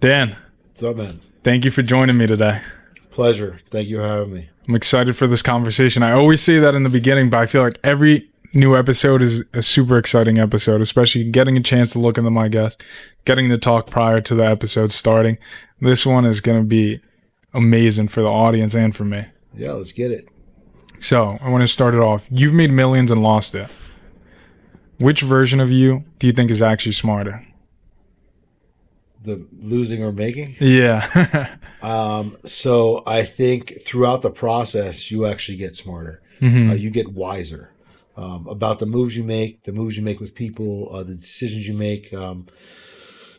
Dan, What's up, man? thank you for joining me today. Pleasure. Thank you for having me. I'm excited for this conversation. I always say that in the beginning, but I feel like every new episode is a super exciting episode, especially getting a chance to look into my guest, getting to talk prior to the episode starting. This one is going to be amazing for the audience and for me. Yeah, let's get it. So I want to start it off. You've made millions and lost it. Which version of you do you think is actually smarter? The losing or making? Yeah. So I think throughout the process, you actually get smarter. You get wiser about the moves you make with people, the decisions you make.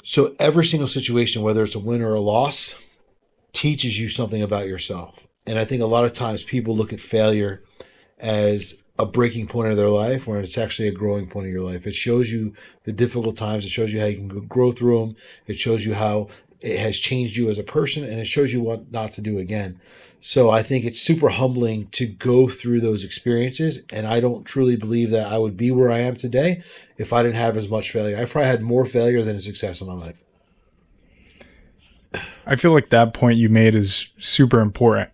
So every single situation, whether it's a win or a loss, teaches you something about yourself. And I think a lot of times people look at failure as a breaking point of their life, when it's actually a growing point of your life. It shows you the difficult times. It shows you how you can grow through them. It shows you how it has changed you as a person, and it shows you what not to do again. So I think it's super humbling to go through those experiences, and I don't truly believe that I would be where I am today if I didn't have as much failure. I probably had more failure than success in my life. I feel like that point you made is super important.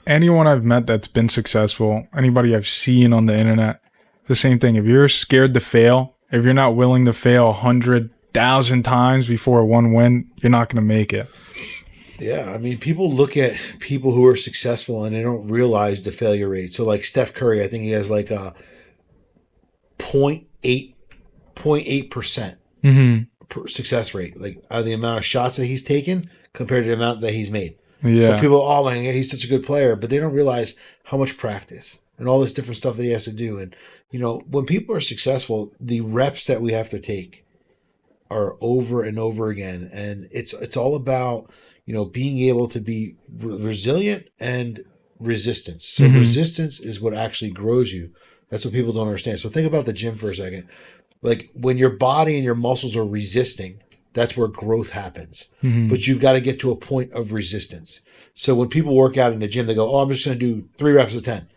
Anyone I've met that's been successful, anybody I've seen on the internet, the same thing. If you're scared to fail, if you're not willing to fail 100,000 times before one win, you're not going to make it. Yeah, I mean, people look at people who are successful and they don't realize the failure rate. So like Steph Curry, I think he has like a 0.8% success rate, like out of the amount of shots that he's taken compared to the amount that he's made. Yeah. But people, oh man, he's such a good player, but they don't realize how much practice and all this different stuff that he has to do. And, you know, when people are successful, the reps that we have to take are over and over again. And it's all about, you know, being able to be resilient and resistance. So resistance is what actually grows you. That's what people don't understand. So think about the gym for a second. Like when your body and your muscles are resisting, that's where growth happens. But you've got to get to a point of resistance. So when people work out in the gym, they go, oh, I'm just going to do 3 reps of 10.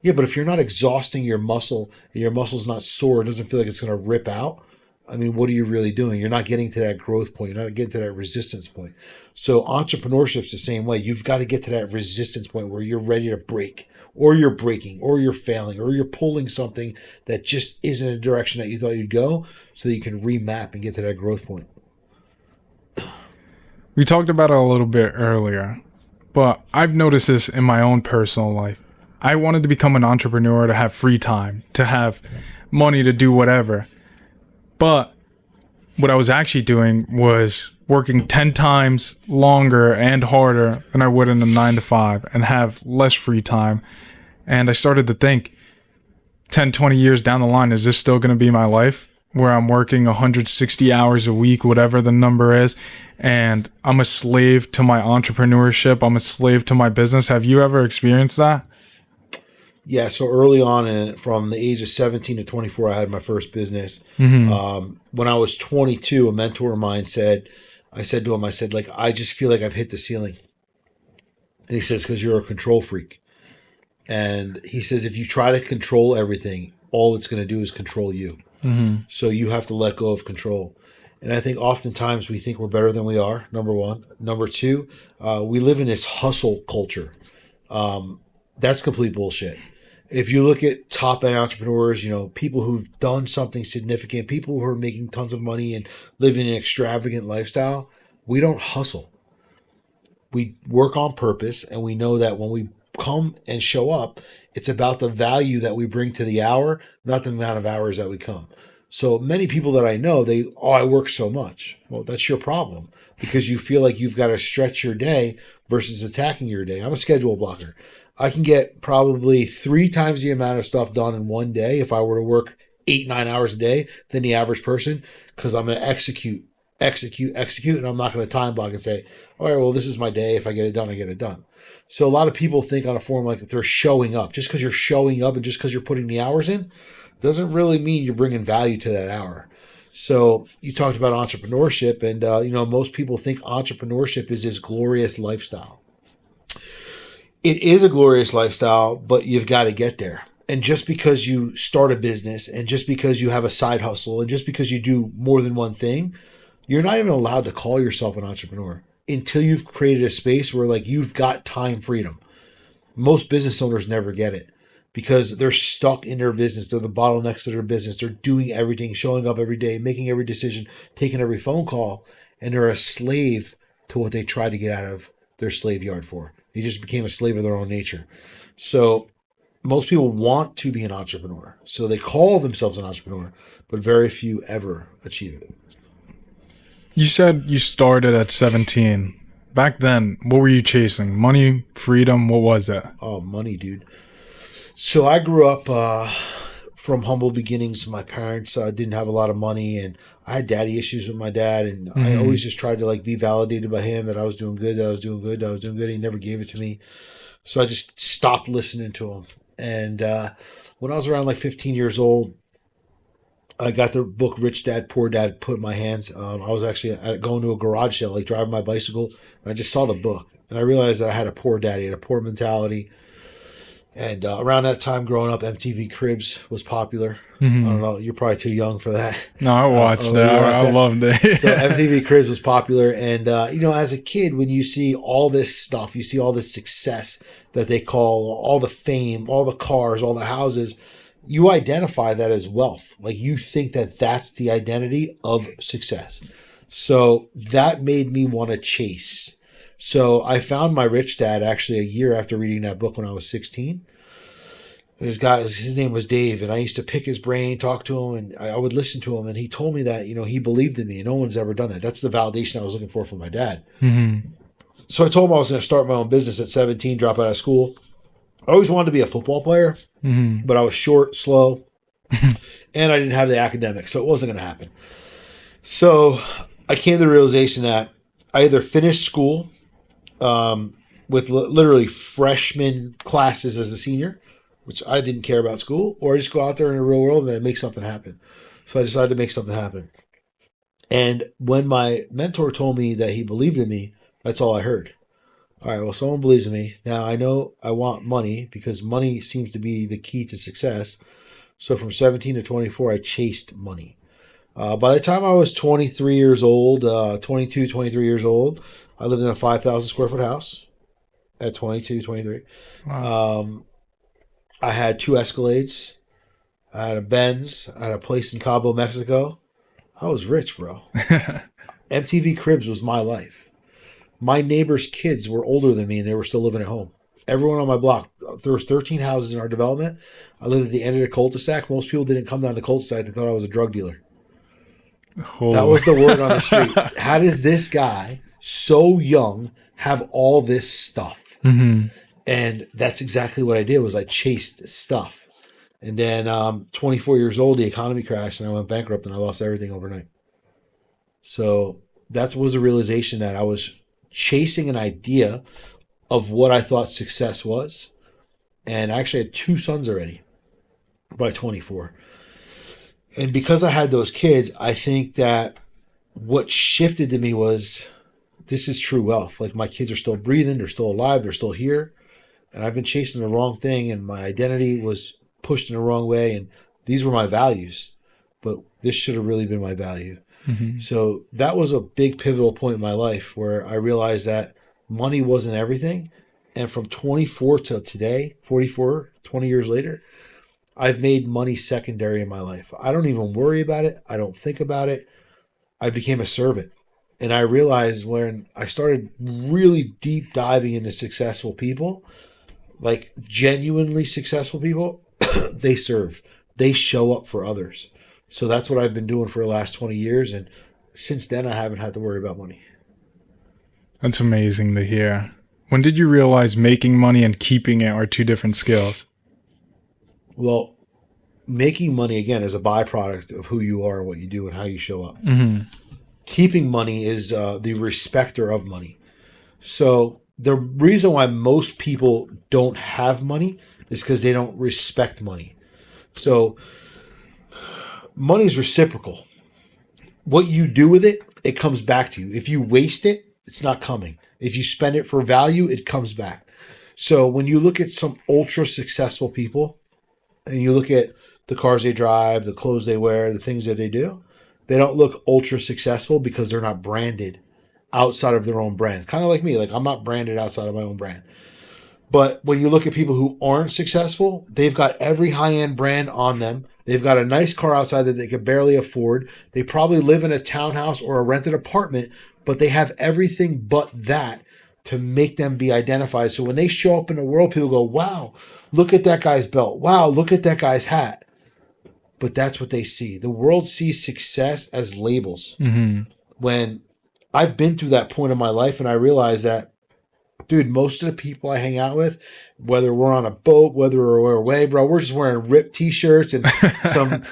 Yeah, but if you're not exhausting your muscle and your muscle's not sore, it doesn't feel like it's going to rip out, I mean, what are you really doing? You're not getting to that growth point. You're not getting to that resistance point. So entrepreneurship's the same way. You've got to get to that resistance point where you're ready to break, or you're breaking, or you're failing, or you're pulling something that just isn't in the direction that you thought you'd go, so that you can remap and get to that growth point. We talked about it a little bit earlier, but I've noticed this in my own personal life. I wanted to become an entrepreneur to have free time, to have money to do whatever. But what I was actually doing was working 10 times longer and harder than I would in a 9 to 5 and have less free time. And I started to think 10, 20 years down the line, is this still going to be my life? Where I'm working 160 hours a week, whatever the number is, and I'm a slave to my entrepreneurship. I'm a slave to my business. Have you ever experienced that? Yeah, so early on, from the age of 17 to 24, I had my first business. When I was 22, a mentor of mine said, I said, like, I just feel like I've hit the ceiling. And he says, because you're a control freak. And he says, if you try to control everything, all it's going to do is control you. So you have to let go of control. And I think oftentimes we think we're better than we are, number one. Number two, we live in this hustle culture. That's complete bullshit. If you look at top-end entrepreneurs, you know, people who've done something significant, people who are making tons of money and living an extravagant lifestyle, we don't hustle. We work on purpose, and we know that when we come and show up, it's about the value that we bring to the hour, not the amount of hours that we come. So many people that I know, I work so much. Well, that's your problem, because you feel like you've got to stretch your day versus attacking your day. I'm a schedule blocker. I can get probably 3 times the amount of stuff done in one day if I were to work 8, 9 hours a day than the average person, because I'm going to execute, and I'm not going to time block and say, all right, well, this is my day. If I get it done, I get it done. So a lot of people think on a form like they're showing up. Just because you're showing up and just because you're putting the hours in doesn't really mean you're bringing value to that hour. So you talked about entrepreneurship, and most people think entrepreneurship is this glorious lifestyle. It is a glorious lifestyle, but you've got to get there. And just because you start a business, and just because you have a side hustle, and just because you do more than one thing, you're not even allowed to call yourself an entrepreneur until you've created a space where like you've got time freedom. Most business owners never get it because they're stuck in their business. They're the bottlenecks of their business. They're doing everything, showing up every day, making every decision, taking every phone call, and they're a slave to what they tried to get out of their slave yard for. They just became a slave of their own nature. So most people want to be an entrepreneur. So they call themselves an entrepreneur, but very few ever achieve it. You said you started at 17. Back then, what were you chasing? Money, freedom, what was it? Oh, money, dude. So I grew up from humble beginnings. My parents didn't have a lot of money, and I had daddy issues with my dad, and I always just tried to like be validated by him that I was doing good, that I was doing good, that I was doing good. He never gave it to me. So I just stopped listening to him. And when I was around like 15 years old, I got the book Rich Dad, Poor Dad put in my hands. I was actually going to a garage sale, like driving my bicycle, and I just saw the book. And I realized that I had a poor daddy, had a poor mentality. And around that time growing up, MTV Cribs was popular. I don't know, you're probably too young for that. No, I watched that. I loved it. So MTV Cribs was popular. And, as a kid, when you see all this stuff, you see all this success that they call, all the fame, all the cars, all the houses, you identify that as wealth. Like you think that that's the identity of success. So that made me want to chase. So I found my rich dad actually a year after reading that book when I was 16. And his name was Dave, and I used to pick his brain, talk to him, and I would listen to him. And he told me that, he believed in me, and no one's ever done that. That's the validation I was looking for from my dad. So I told him I was going to start my own business at 17, drop out of school. I always wanted to be a football player, but I was short, slow, and I didn't have the academics, so it wasn't going to happen. So I came to the realization that I either finished school with literally freshman classes as a senior, which I didn't care about school, or I just go out there in the real world and make something happen. So I decided to make something happen. And when my mentor told me that he believed in me, that's all I heard. All right, well, someone believes in me. Now, I know I want money because money seems to be the key to success. So from 17 to 24, I chased money. By the time I was 23 years old, 23 years old, I lived in a 5,000 square foot house at 22, 23. Wow. I had 2 Escalades. I had a Benz. I had a place in Cabo, Mexico. I was rich, bro. MTV Cribs was my life. My neighbors' kids were older than me, and they were still living at home. Everyone on my block, there was 13 houses in our development. I lived at the end of the cul-de-sac. Most people didn't come down the cul-de-sac. They thought I was a drug dealer. Oh. That was the word on the street. How does this guy, so young, have all this stuff? And that's exactly what I did, was I chased stuff. And then 24 years old, the economy crashed, and I went bankrupt, and I lost everything overnight. So that was a realization that I was chasing an idea of what I thought success was. And I actually had 2 sons already by 24. And because I had those kids, I think that what shifted to me was, this is true wealth. Like, my kids are still breathing, they're still alive, they're still here. And I've been chasing the wrong thing, and my identity was pushed in the wrong way. And these were my values, but this should have really been my value. So that was a big pivotal point in my life where I realized that money wasn't everything. And from 24 to today, 44, 20 years later, I've made money secondary in my life. I don't even worry about it. I don't think about it. I became a servant. And I realized when I started really deep diving into successful people, like genuinely successful people, they serve. They show up for others. So that's what I've been doing for the last 20 years. And since then, I haven't had to worry about money. That's amazing to hear. When did you realize making money and keeping it are 2 different skills? Well, making money, again, is a byproduct of who you are, what you do, and how you show up. Keeping money is the respecter of money. So the reason why most people don't have money is because they don't respect money. So money is reciprocal. What you do with it, it comes back to you. If you waste it, it's not coming. If you spend it for value, it comes back. So when you look at some ultra successful people and you look at the cars they drive, the clothes they wear, the things that they do, They don't look ultra successful because they're not branded outside of their own brand. Kind of like me. Like I'm not branded outside of my own brand. But when you look at people who aren't successful, they've got every high-end brand on them. They've got a nice car outside that they could barely afford. They probably live in a townhouse or a rented apartment, but they have everything but that to make them be identified. So when they show up in the world, people go, wow, look at that guy's belt. Wow, look at that guy's hat. But that's what they see. The world sees success as labels. Mm-hmm. When I've been through that point in my life and I realized that, dude, most of the people I hang out with, whether we're on a boat, whether we're away, bro, we're just wearing ripped t-shirts and some,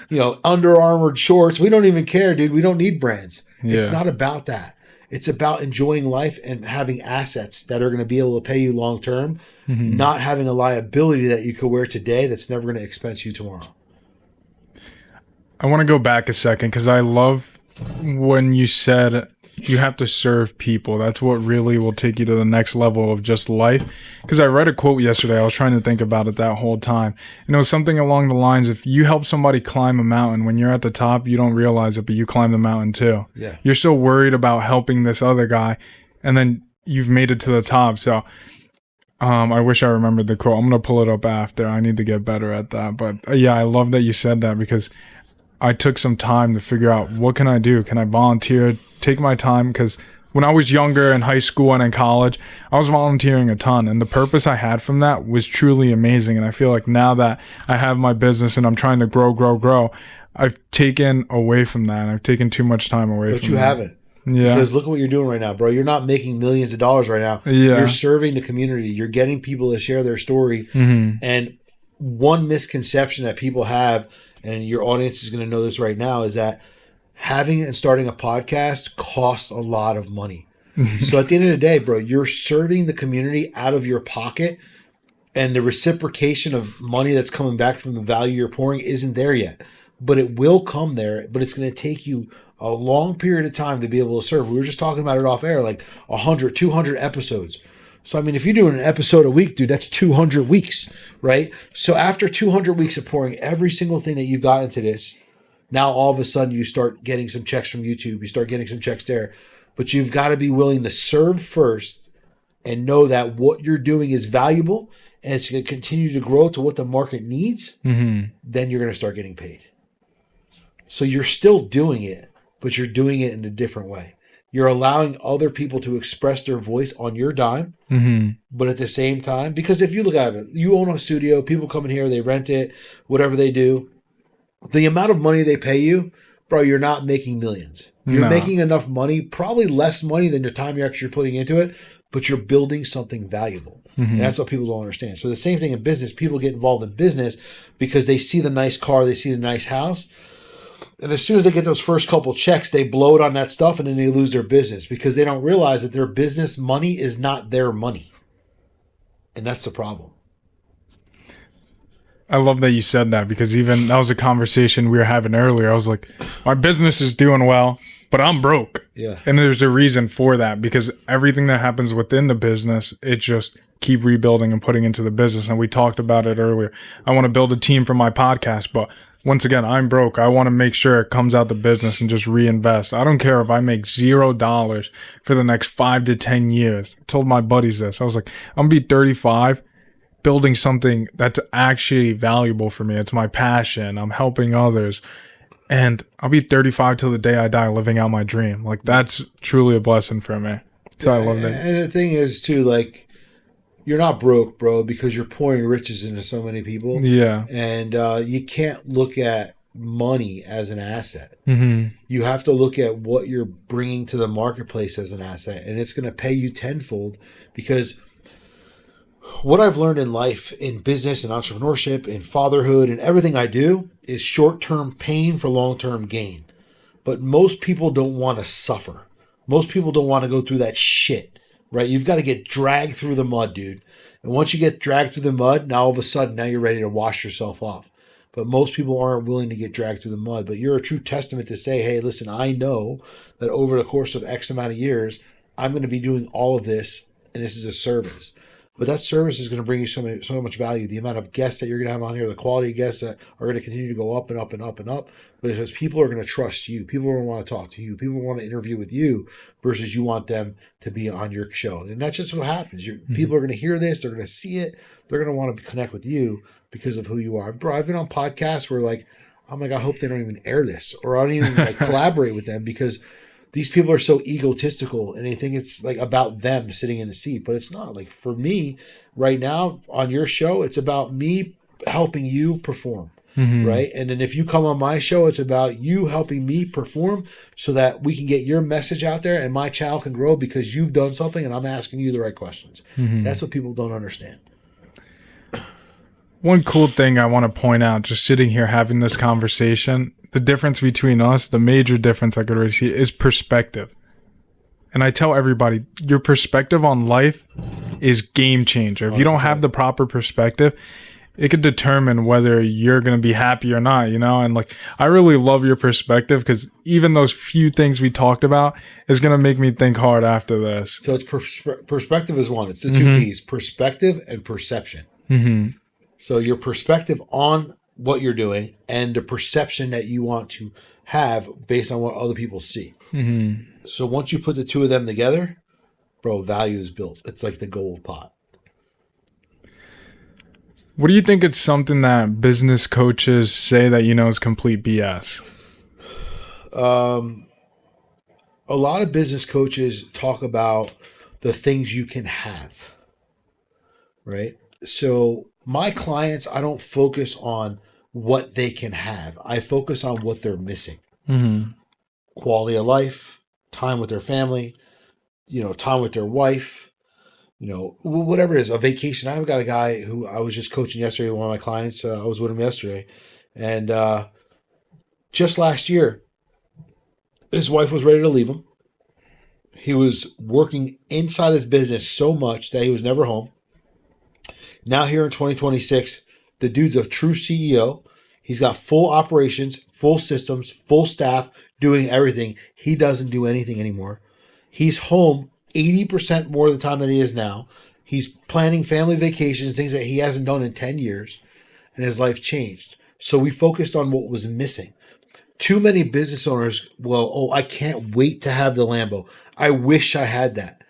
Under Armour shorts. We don't even care, dude. We don't need brands. Yeah. It's not about that. It's about enjoying life and having assets that are going to be able to pay you long term, not having a liability that you could wear today that's never going to expense you tomorrow. I want to go back a second because I love when you said you have to serve people. That's what really will take you to the next level of just life. Because I read a quote yesterday. I was trying to think about it that whole time. And it was something along the lines, if you help somebody climb a mountain, when you're at the top, you don't realize it, but you climb the mountain too. Yeah. You're so worried about helping this other guy, and then you've made it to the top. So I wish I remembered the quote. I'm going to pull it up after. I need to get better at that. But yeah, I love that you said that because I took some time to figure out, what can I do? Can I volunteer? Take my time, because when I was younger in high school and in college, I was volunteering a ton, and the purpose I had from that was truly amazing. And I feel like now that I have my business and I'm trying to grow, I've taken away from that. And I've taken too much time away from that. But you haven't. Yeah. Because look at what you're doing right now, bro. You're not making millions of dollars right now. Yeah. You're serving the community. You're getting people to share their story. And one misconception that people have, and your audience is going to know this right now, is that having and starting a podcast costs a lot of money. So at the end of the day, bro, you're serving the community out of your pocket, and the reciprocation of money that's coming back from the value you're pouring isn't there yet. But it will come there, but it's going to take you a long period of time to be able to serve. We were just talking about it off air, like 100, 200 episodes. So, I mean, if you're doing an episode a week, dude, that's 200 weeks, right? So after 200 weeks of pouring every single thing that you got into this, now all of a sudden you start getting some checks from YouTube. You start getting some checks there. But you've got to be willing to serve first and know that what you're doing is valuable and it's going to continue to grow to what the market needs. Then you're going to start getting paid. So you're still doing it, but you're doing it in a different way. You're allowing other people to express their voice on your dime, but at the same time, because if you look at it, you own a studio, people come in here, they rent it, whatever they do. The amount of money they pay you, bro, you're not making millions. You're making enough money, probably less money than the time you're actually putting into it, but you're building something valuable. And that's what people don't understand. So the same thing in business, people get involved in business because they see the nice car, they see the nice house. And as soon as they get those first couple checks, they blow it on that stuff and then they lose their business because they don't realize that their business money is not their money. And that's the problem. I love that you said that, because even that was a conversation we were having earlier. I was like, my business is doing well, but I'm broke. Yeah. And there's a reason for that, because everything that happens within the business, it just keep rebuilding and putting into the business. And we talked about it earlier. I want to build a team for my podcast, but once again, I'm broke. I want to make sure it comes out the business and just reinvest. I don't care if I make $0 for the next 5 to 10 years. I told my buddies this. I was like, I'm going to be 35 building something that's actually valuable for me. It's my passion. I'm helping others. And I'll be 35 till the day I die living out my dream. Like, that's truly a blessing for me. So I love that. And the thing is, too, like, you're not broke, bro, because you're pouring riches into so many people. Yeah. And you can't look at money as an asset. Mm-hmm. You have to look at what you're bringing to the marketplace as an asset. And it's going to pay you tenfold, because what I've learned in life, in business and entrepreneurship, in fatherhood, and everything I do is short-term pain for long-term gain. But most people don't want to suffer. Most people don't want to go through that shit, right? You've got to get dragged through the mud, dude. And once you get dragged through the mud, now all of a sudden, now you're ready to wash yourself off. But most people aren't willing to get dragged through the mud. But you're a true testament to say, hey, listen, I know that over the course of X amount of years, I'm going to be doing all of this, and this is a service. But that service is going to bring you so much value. The amount of guests that you're going to have on here, the quality of guests that are going to continue to go up and up and up and up, because people are going to trust you. People are going to want to talk to you. People want to interview with you versus you want them to be on your show. And that's just what happens. People are going to hear this. They're going to see it. They're going to want to connect with you because of who you are. Bro, I've been on podcasts where like, I'm like, I hope they don't even air this, or I don't even like collaborate with them, because these people are so egotistical and they think it's like about them sitting in the seat, but it's not. Like for me right now on your show, it's about me helping you perform. Right. And then if you come on my show, it's about you helping me perform so that we can get your message out there and my channel can grow because you've done something and I'm asking you the right questions. That's what people don't understand. One cool thing I want to point out, just sitting here having this conversation, the difference between us, the major difference I could already see is perspective. And I tell everybody, your perspective on life is game changer. If you don't have the proper perspective, it could determine whether you're going to be happy or not, you know? And like, I really love your perspective because even those few things we talked about is going to make me think hard after this. So it's perspective is one. It's the two P's, perspective and perception. So your perspective on what you're doing and the perception that you want to have based on what other people see. So once you put the two of them together, bro, value is built. It's like the gold pot. What do you think it's something that business coaches say that, you know, is complete BS? A lot of business coaches talk about the things you can have, right? So my clients, I don't focus on what they can have. I focus on what they're missing. Quality of life, time with their family, you know, time with their wife, you know, whatever it is, a vacation. I've got a guy who I was just coaching yesterday, one of my clients. I was with him yesterday. And just last year, his wife was ready to leave him. He was working inside his business so much that he was never home. Now here in 2026, the dude's a true CEO. He's got full operations, full systems, full staff, doing everything. He doesn't do anything anymore. He's home 80% more of the time than he is now. He's planning family vacations, things that he hasn't done in 10 years, and his life changed. So we focused on what was missing. Too many business owners, I can't wait to have the Lambo. I wish I had that.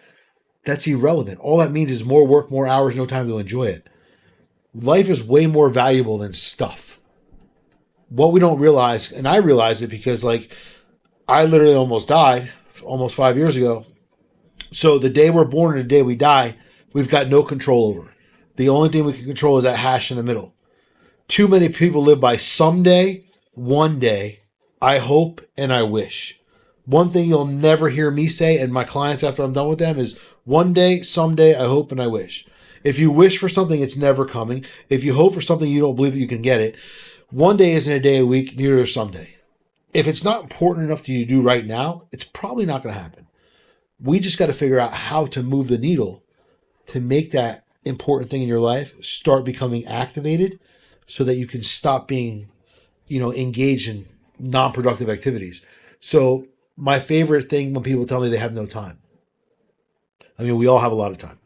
That's irrelevant. All that means is more work, more hours, no time to enjoy it. Life is way more valuable than stuff. What we don't realize, and I realized it because like I literally almost died almost 5 years ago. So the day we're born and the day we die, we've got no control over. The only thing we can control is that hash in the middle. Too many people live by someday, one day, I hope, and I wish. One thing you'll never hear me say, and my clients after I'm done with them, is one day, someday, I hope, and I wish. If you wish for something, it's never coming. If you hope for something, you don't believe that you can get it. One day isn't a day a week, neither is someday. If it's not important enough to you to do right now, it's probably not going to happen. We just got to figure out how to move the needle to make that important thing in your life start becoming activated so that you can stop being, engaged in non-productive activities. So my favorite thing when people tell me they have no time. I mean, we all have a lot of time.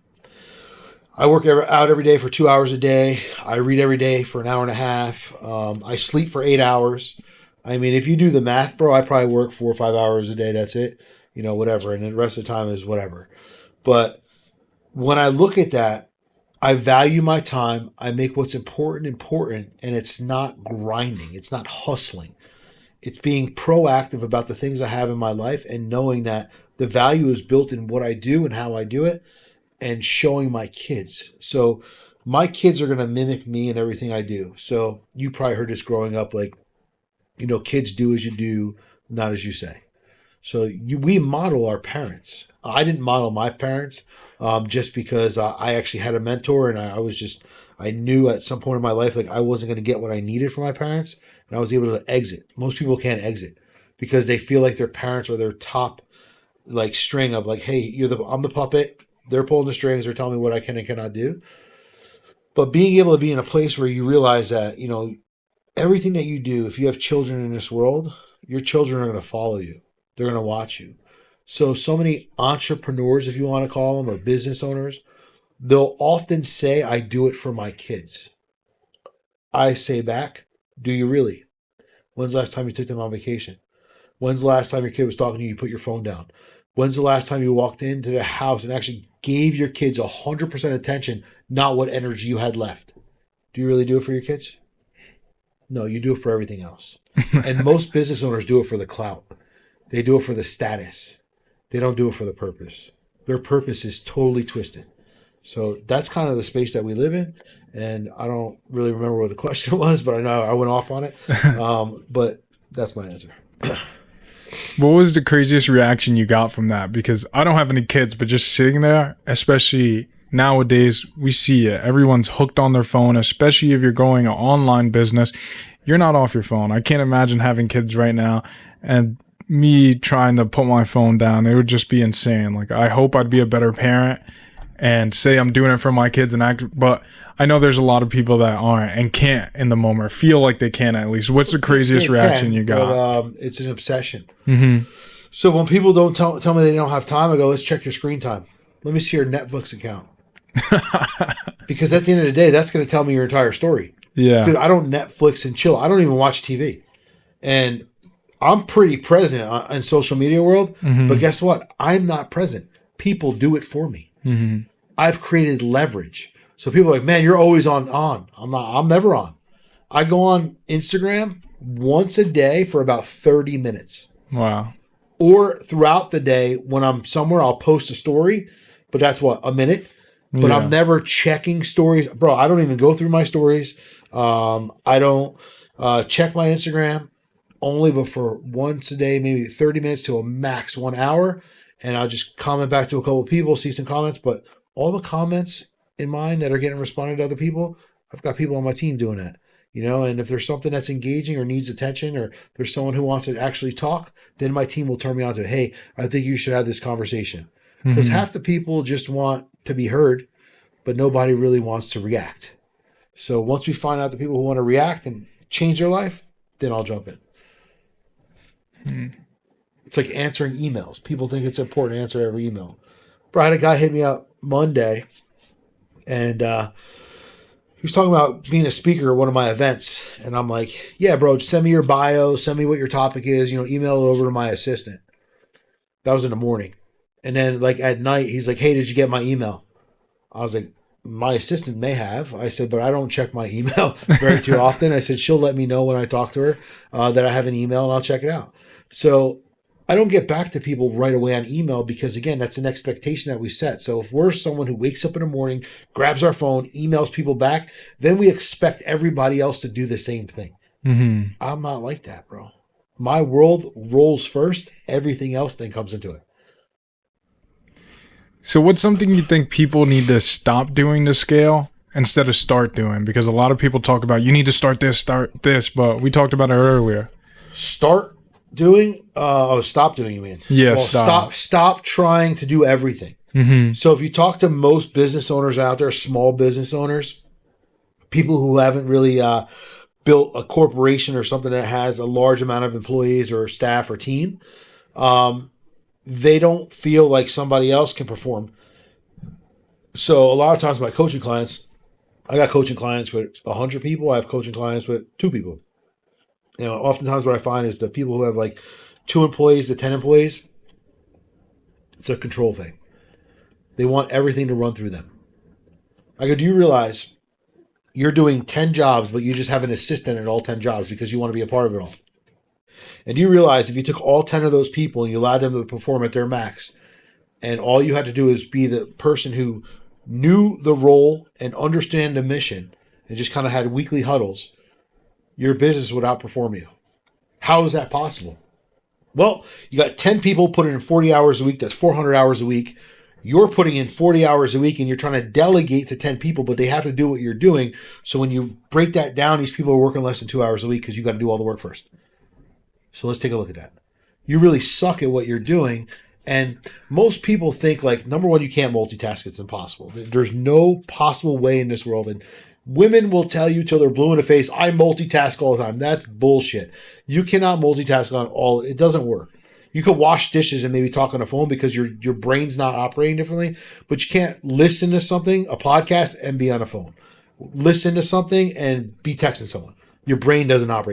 I work out every day for 2 hours a day. I read every day for an hour and a half. I sleep for 8 hours. I mean, if you do the math, bro, I probably work 4 or 5 hours a day. That's it. Whatever. And the rest of the time is whatever. But when I look at that, I value my time. I make what's important, and it's not grinding. It's not hustling. It's being proactive about the things I have in my life and knowing that the value is built in what I do and how I do it and showing my kids. So my kids are going to mimic me in everything I do. So you probably heard this growing up, like, kids do as you do, not as you say. So we model our parents. I didn't model my parents just because I actually had a mentor, and I knew at some point in my life like I wasn't going to get what I needed from my parents, and I was able to exit. Most people can't exit because they feel like their parents are their top like string of like, hey, I'm the puppet. They're pulling the strings. They're telling me what I can and cannot do. But being able to be in a place where you realize that everything that you do, if you have children in this world, your children are going to follow you. They're going to watch you. So many entrepreneurs, if you want to call them, or business owners, they'll often say, I do it for my kids. I say back, do you really? When's the last time you took them on vacation? When's the last time your kid was talking to you, you put your phone down? When's the last time you walked into the house and actually gave your kids 100% attention, not what energy you had left? Do you really do it for your kids? No, you do it for everything else. And most business owners do it for the clout. They do it for the status. They don't do it for the purpose. Their purpose is totally twisted. So that's kind of the space that we live in. And I don't really remember what the question was, but I know I went off on it. But that's my answer. What was the craziest reaction you got from that? Because I don't have any kids, but just sitting there, especially nowadays, we see it. Everyone's hooked on their phone, especially if you're growing an online business. You're not off your phone. I can't imagine having kids right now and me trying to put my phone down. It would just be insane. Like, I hope I'd be a better parent and say I'm doing it for my kids and act, but I know there's a lot of people that aren't and can't in the moment, or feel like they can at least. What's the craziest reaction you got? But, it's an obsession. Mm-hmm. So when people don't tell me they don't have time, I go, let's check your screen time. Let me see your Netflix account. Because at the end of the day, that's going to tell me your entire story. Yeah. Dude, I don't Netflix and chill. I don't even watch TV. And I'm pretty present in social media world, but guess what? I'm not present. People do it for me. Mm-hmm. I've created leverage. So people are like, man, you're always on. I'm never on. I go on Instagram once a day for about 30 minutes. Wow. Or throughout the day when I'm somewhere, I'll post a story, but that's what, a minute? But I'm never checking stories. Bro, I don't even go through my stories. I don't check my Instagram only but for once a day, maybe 30 minutes to a max 1 hour. And I'll just comment back to a couple of people, see some comments. But all the comments in mine that are getting responded to other people, I've got people on my team doing that. You know, and if there's something that's engaging or needs attention, or there's someone who wants to actually talk, then my team will turn me on to, hey, I think you should have this conversation. Because half the people just want to be heard, but nobody really wants to react. So once we find out the people who want to react and change their life, then I'll jump in. It's like answering emails. People think it's important to answer every email. Bro, I had a guy hit me up Monday, and he was talking about being a speaker at one of my events. And I'm like, yeah, bro, send me your bio, send me what your topic is, email it over to my assistant. That was in the morning. And then like at night, he's like, hey, did you get my email? I was like, my assistant may have. I said, but I don't check my email very too often. I said, she'll let me know when I talk to her that I have an email and I'll check it out. So I don't get back to people right away on email because, again, that's an expectation that we set. So if we're someone who wakes up in the morning, grabs our phone, emails people back, then we expect everybody else to do the same thing. I'm not like that, bro. My world rolls first. Everything else then comes into it. So what's something you think people need to stop doing to scale instead of start doing? Because a lot of people talk about you need to start this, but we talked about it earlier. Stop doing, you mean? Yeah, well, stop trying to do everything. So if you talk to most business owners out there, small business owners, people who haven't really built a corporation or something that has a large amount of employees or staff or team, they don't feel like somebody else can perform. So a lot of times my coaching clients, I got coaching clients with 100 people. I have coaching clients with 2 people. Oftentimes what I find is the people who have like 2 employees to 10 employees, it's a control thing. They want everything to run through them. I go, do you realize you're doing 10 jobs, but you just have an assistant in all 10 jobs because you want to be a part of it all? And do you realize if you took all 10 of those people and you allowed them to perform at their max, and all you had to do is be the person who knew the role and understand the mission and just kind of had weekly huddles, your business would outperform you. How is that possible? Well, you got 10 people putting in 40 hours a week. That's 400 hours a week. You're putting in 40 hours a week and you're trying to delegate to 10 people, but they have to do what you're doing. So when you break that down, these people are working less than 2 hours a week because you got to do all the work first. So let's take a look at that. You really suck at what you're doing. And most people think like, number one, you can't multitask. It's impossible. There's no possible way in this world. And women will tell you till they're blue in the face, I multitask all the time. That's bullshit. You cannot multitask on all. It doesn't work. You could wash dishes and maybe talk on the phone because your brain's not operating differently, but you can't listen to something, a podcast, and be on the phone. Listen to something and be texting someone. Your brain does not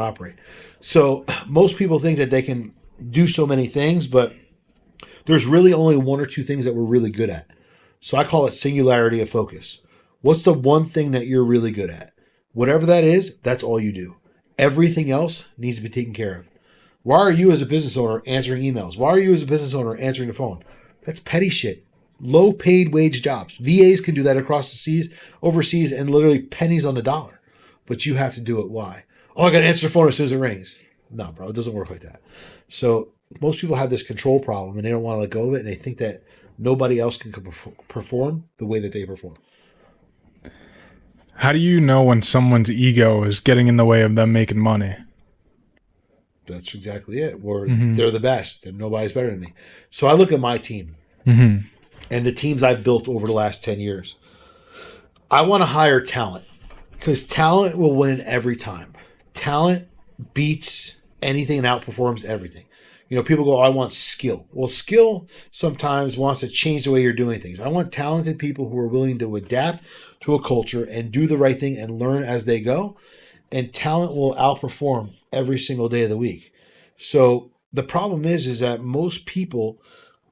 operate. So most people think that they can do so many things, but there's really only one or two things that we're really good at. So I call it singularity of focus. What's the one thing that you're really good at? Whatever that is, that's all you do. Everything else needs to be taken care of. Why are you as a business owner answering emails? Why are you as a business owner answering the phone? That's petty shit. Low paid wage jobs. VAs can do that across the seas, overseas, and literally pennies on the dollar. But you have to do it. Why? Oh, I got to answer the phone as soon as it rings. No, bro, it doesn't work like that. So most people have this control problem and they don't want to let go of it, and they think that nobody else can perform the way that they perform. How do you know when someone's ego is getting in the way of them making money? That's exactly it. Where they're the best and nobody's better than me. So I look at my team and the teams I've built over the last 10 years. I want to hire talent because talent will win every time. Talent beats anything and outperforms everything. You know, people go, I want skill. Well, skill sometimes wants to change the way you're doing things. I want talented people who are willing to adapt to a culture and do the right thing and learn as they go. And talent will outperform every single day of the week. So the problem is that most people,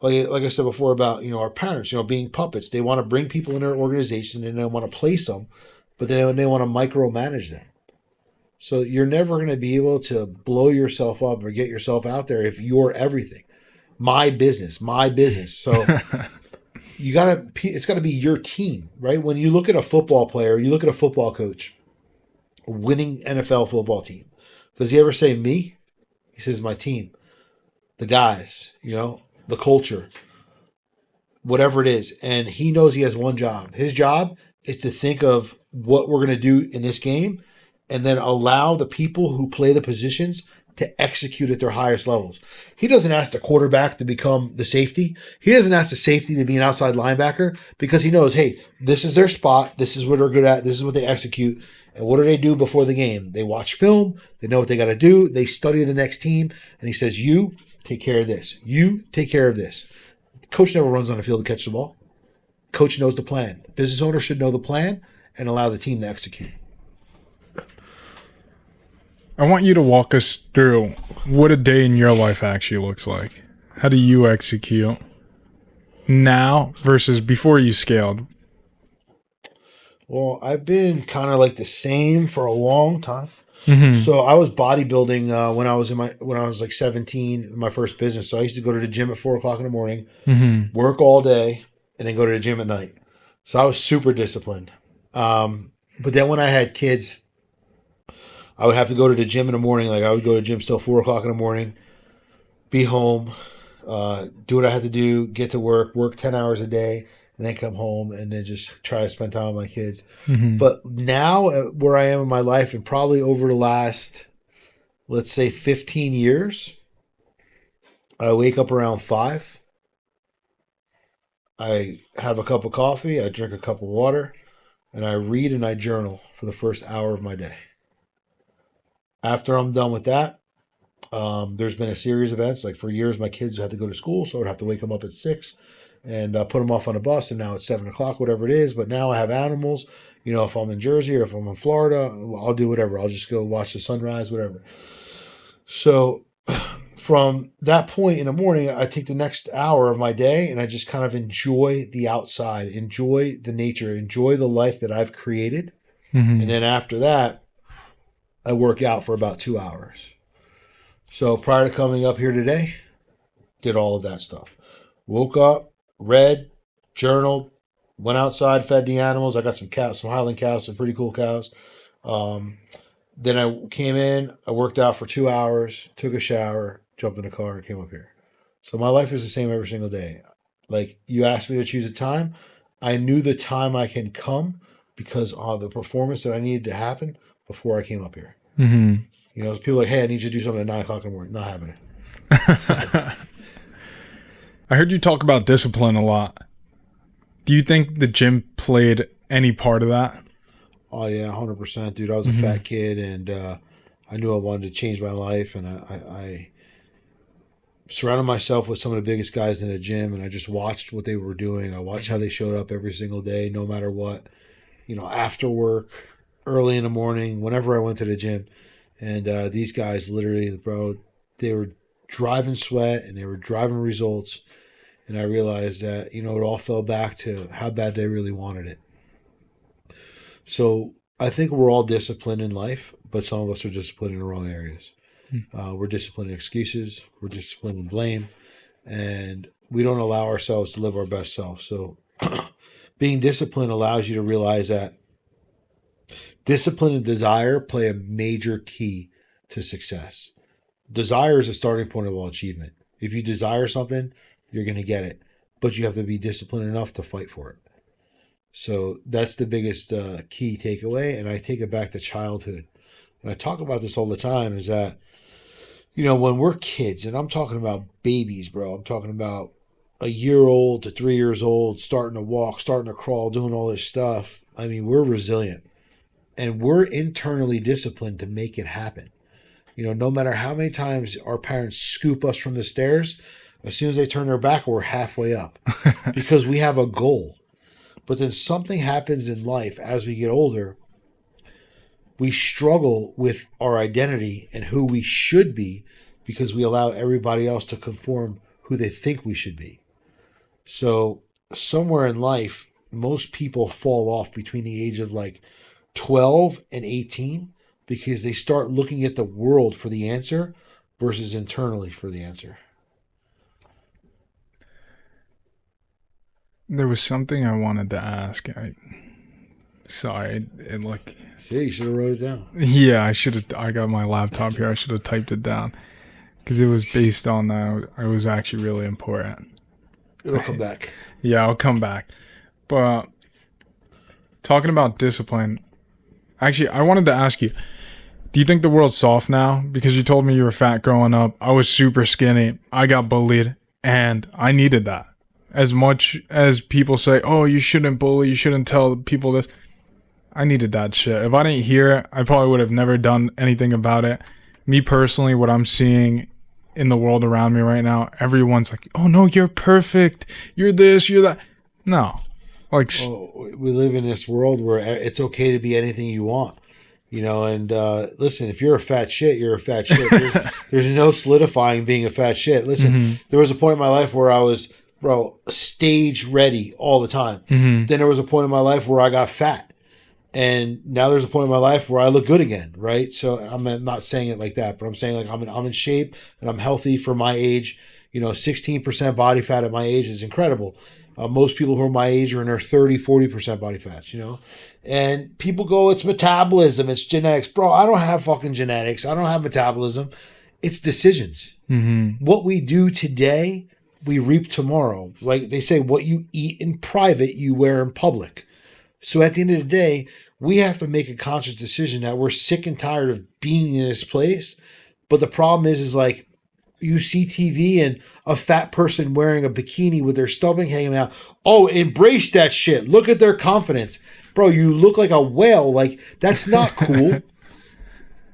like I said before about, our parents, being puppets, they want to bring people in their organization and they want to place them, but then they want to micromanage them. So you're never going to be able to blow yourself up or get yourself out there if you're everything. My business. So it's got to be your team, right? When you look at a football player, you look at a football coach, a winning NFL football team. Does he ever say me? He says my team, the guys, the culture, whatever it is. And he knows he has one job. His job is to think of what we're going to do in this game and then allow the people who play the positions to execute at their highest levels. He doesn't ask the quarterback to become the safety. He doesn't ask the safety to be an outside linebacker because he knows, hey, this is their spot. This is what they're good at. This is what they execute. And what do they do before the game? They watch film. They know what they got to do. They study the next team. And he says, you take care of this. You take care of this. Coach never runs on the field to catch the ball. Coach knows the plan. Business owner should know the plan and allow the team to execute. I want you to walk us through what a day in your life actually looks like. How do you execute now versus before you scaled? Well, I've been kind of like the same for a long time. Mm-hmm. So I was bodybuilding when I was like 17 in my first business. So I used to go to the gym at 4:00 in the morning, work all day, and then go to the gym at night. So I was super disciplined. But then when I had kids, I would have to go to the gym in the morning. Like I would go to the gym still 4:00 in the morning, be home, do what I had to do, get to work 10 hours a day, and then come home and then just try to spend time with my kids. Mm-hmm. But now where I am in my life and probably over the last, let's say 15 years, I wake up around 5. I have a cup of coffee. I drink a cup of water and I read and I journal for the first hour of my day. After I'm done with that, there's been a series of events. Like for years, my kids had to go to school, so I would have to wake them up at 6 and put them off on a bus. And now it's 7:00, whatever it is. But now I have animals. If I'm in Jersey or if I'm in Florida, I'll do whatever. I'll just go watch the sunrise, whatever. So from that point in the morning, I take the next hour of my day and I just kind of enjoy the outside, enjoy the nature, enjoy the life that I've created. Mm-hmm. And then after that, I work out for about 2 hours. So prior to coming up here today, did all of that stuff. Woke up, read, journaled, went outside, fed the animals. I got some cows, some Highland cows, some pretty cool cows. Then I came in, I worked out for 2 hours, took a shower, jumped in the car, and came up here. So my life is the same every single day. Like you asked me to choose a time. I knew the time I can come because of the performance that I needed to happen before I came up here. Mm-hmm. People are like, hey, I need you to do something at 9:00 in the morning. Not happening. I heard you talk about discipline a lot. Do you think the gym played any part of that? Oh, yeah, 100%, dude. I was a fat kid, and I knew I wanted to change my life, and surrounded myself with some of the biggest guys in the gym, and I just watched what they were doing. I watched how they showed up every single day, no matter what. After work, early in the morning, whenever I went to the gym. And these guys literally, bro, they were driving sweat and they were driving results. And I realized that, it all fell back to how bad they really wanted it. So I think we're all disciplined in life, but some of us are disciplined in the wrong areas. We're disciplined in excuses. We're disciplined in blame. And we don't allow ourselves to live our best self. So being disciplined allows you to realize that discipline and desire play a major key to success. Desire is a starting point of all achievement. If you desire something, you're going to get it. But you have to be disciplined enough to fight for it. So that's the biggest key takeaway. And I take it back to childhood. And I talk about this all the time, is that, when we're kids, and I'm talking about babies, bro. I'm talking about a year old to 3 years old, starting to walk, starting to crawl, doing all this stuff. I mean, we're resilient. And we're internally disciplined to make it happen. No matter how many times our parents scoop us from the stairs, as soon as they turn their back, we're halfway up because we have a goal. But then something happens in life as we get older. We struggle with our identity and who we should be because we allow everybody else to conform who they think we should be. So somewhere in life, most people fall off between the age of 12 and 18 because they start looking at the world for the answer versus internally for the answer. There was something I wanted to ask. See, you should have wrote it down. Yeah, I got my laptop here. I should have typed it down because it was based on it was actually really important. It'll come back. Yeah, I'll come back. But talking about discipline, actually, I wanted to ask you, do you think the world's soft now? Because you told me you were fat growing up. I was super skinny. I got bullied, and I needed that. As much as people say, oh, you shouldn't bully, you shouldn't tell people this, I needed that shit. If I didn't hear it, I probably would have never done anything about it. Me personally, what I'm seeing in the world around me right now, everyone's like, oh no, you're perfect. You're this, you're that. No. We live in this world where it's okay to be anything you want. And listen, if you're a fat shit, you're a fat shit. There's no solidifying being a fat shit. Listen, There was a point in my life where I was, stage ready all the time. Then there was a point in my life where I got fat. And now there's a point in my life where I look good again, right? So I'm not saying it like that, but I'm saying I'm in shape and I'm healthy for my age. 16% body fat at my age is incredible. Most people who are my age are in their 30, 40% body fats, And people go, it's metabolism, it's genetics. Bro, I don't have fucking genetics. I don't have metabolism. It's decisions. What we do today, we reap tomorrow. Like they say, what you eat in private, you wear in public. So at the end of the day, we have to make a conscious decision that we're sick and tired of being in this place. But the problem is you see TV and a fat person wearing a bikini with their stomach hanging out. Oh, embrace that shit. Look at their confidence. Bro, you look like a whale. That's not cool.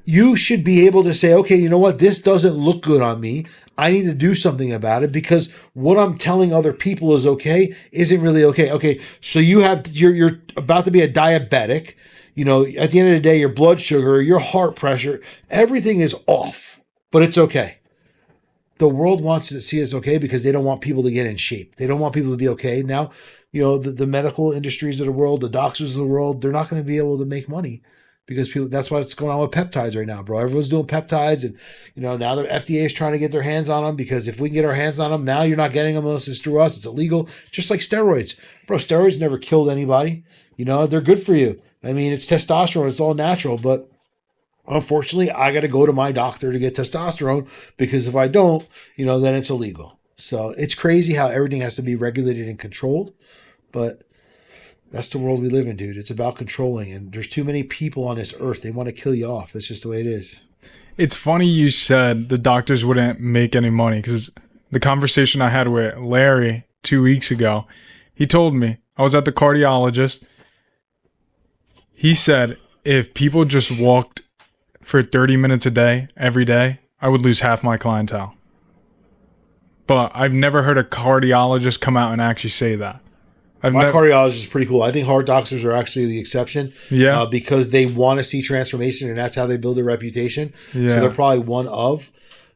You should be able to say, okay, you know what? This doesn't look good on me. I need to do something about it because what I'm telling other people is okay isn't really okay. Okay, so you're about to be a diabetic. At the end of the day, your blood sugar, your heart pressure, everything is off, but it's okay. The world wants to see us okay because they don't want people to get in shape. They don't want people to be okay. Now, the medical industries of the world, the doctors of the world, they're not going to be able to make money. Because that's what's going on with peptides right now, bro. Everyone's doing peptides, and now the FDA is trying to get their hands on them because if we can get our hands on them, now you're not getting them unless it's through us. It's illegal, just like steroids, bro. Steroids never killed anybody. They're good for you. I mean, it's testosterone. It's all natural, but unfortunately, I got to go to my doctor to get testosterone because if I don't, then it's illegal. So it's crazy how everything has to be regulated and controlled, but that's the world we live in, dude. It's about controlling, and there's too many people on this earth. They want to kill you off. That's just the way it is. It's funny you said the doctors wouldn't make any money because the conversation I had with Larry 2 weeks ago, he told me, I was at the cardiologist. He said if people just walked for 30 minutes a day, every day, I would lose half my clientele. but I've never heard a cardiologist come out and actually say that. My cardiologist is pretty cool. I think heart doctors are actually the exception. Yeah. Because they want to see transformation, and that's how they build their reputation. Yeah. So they're probably one of.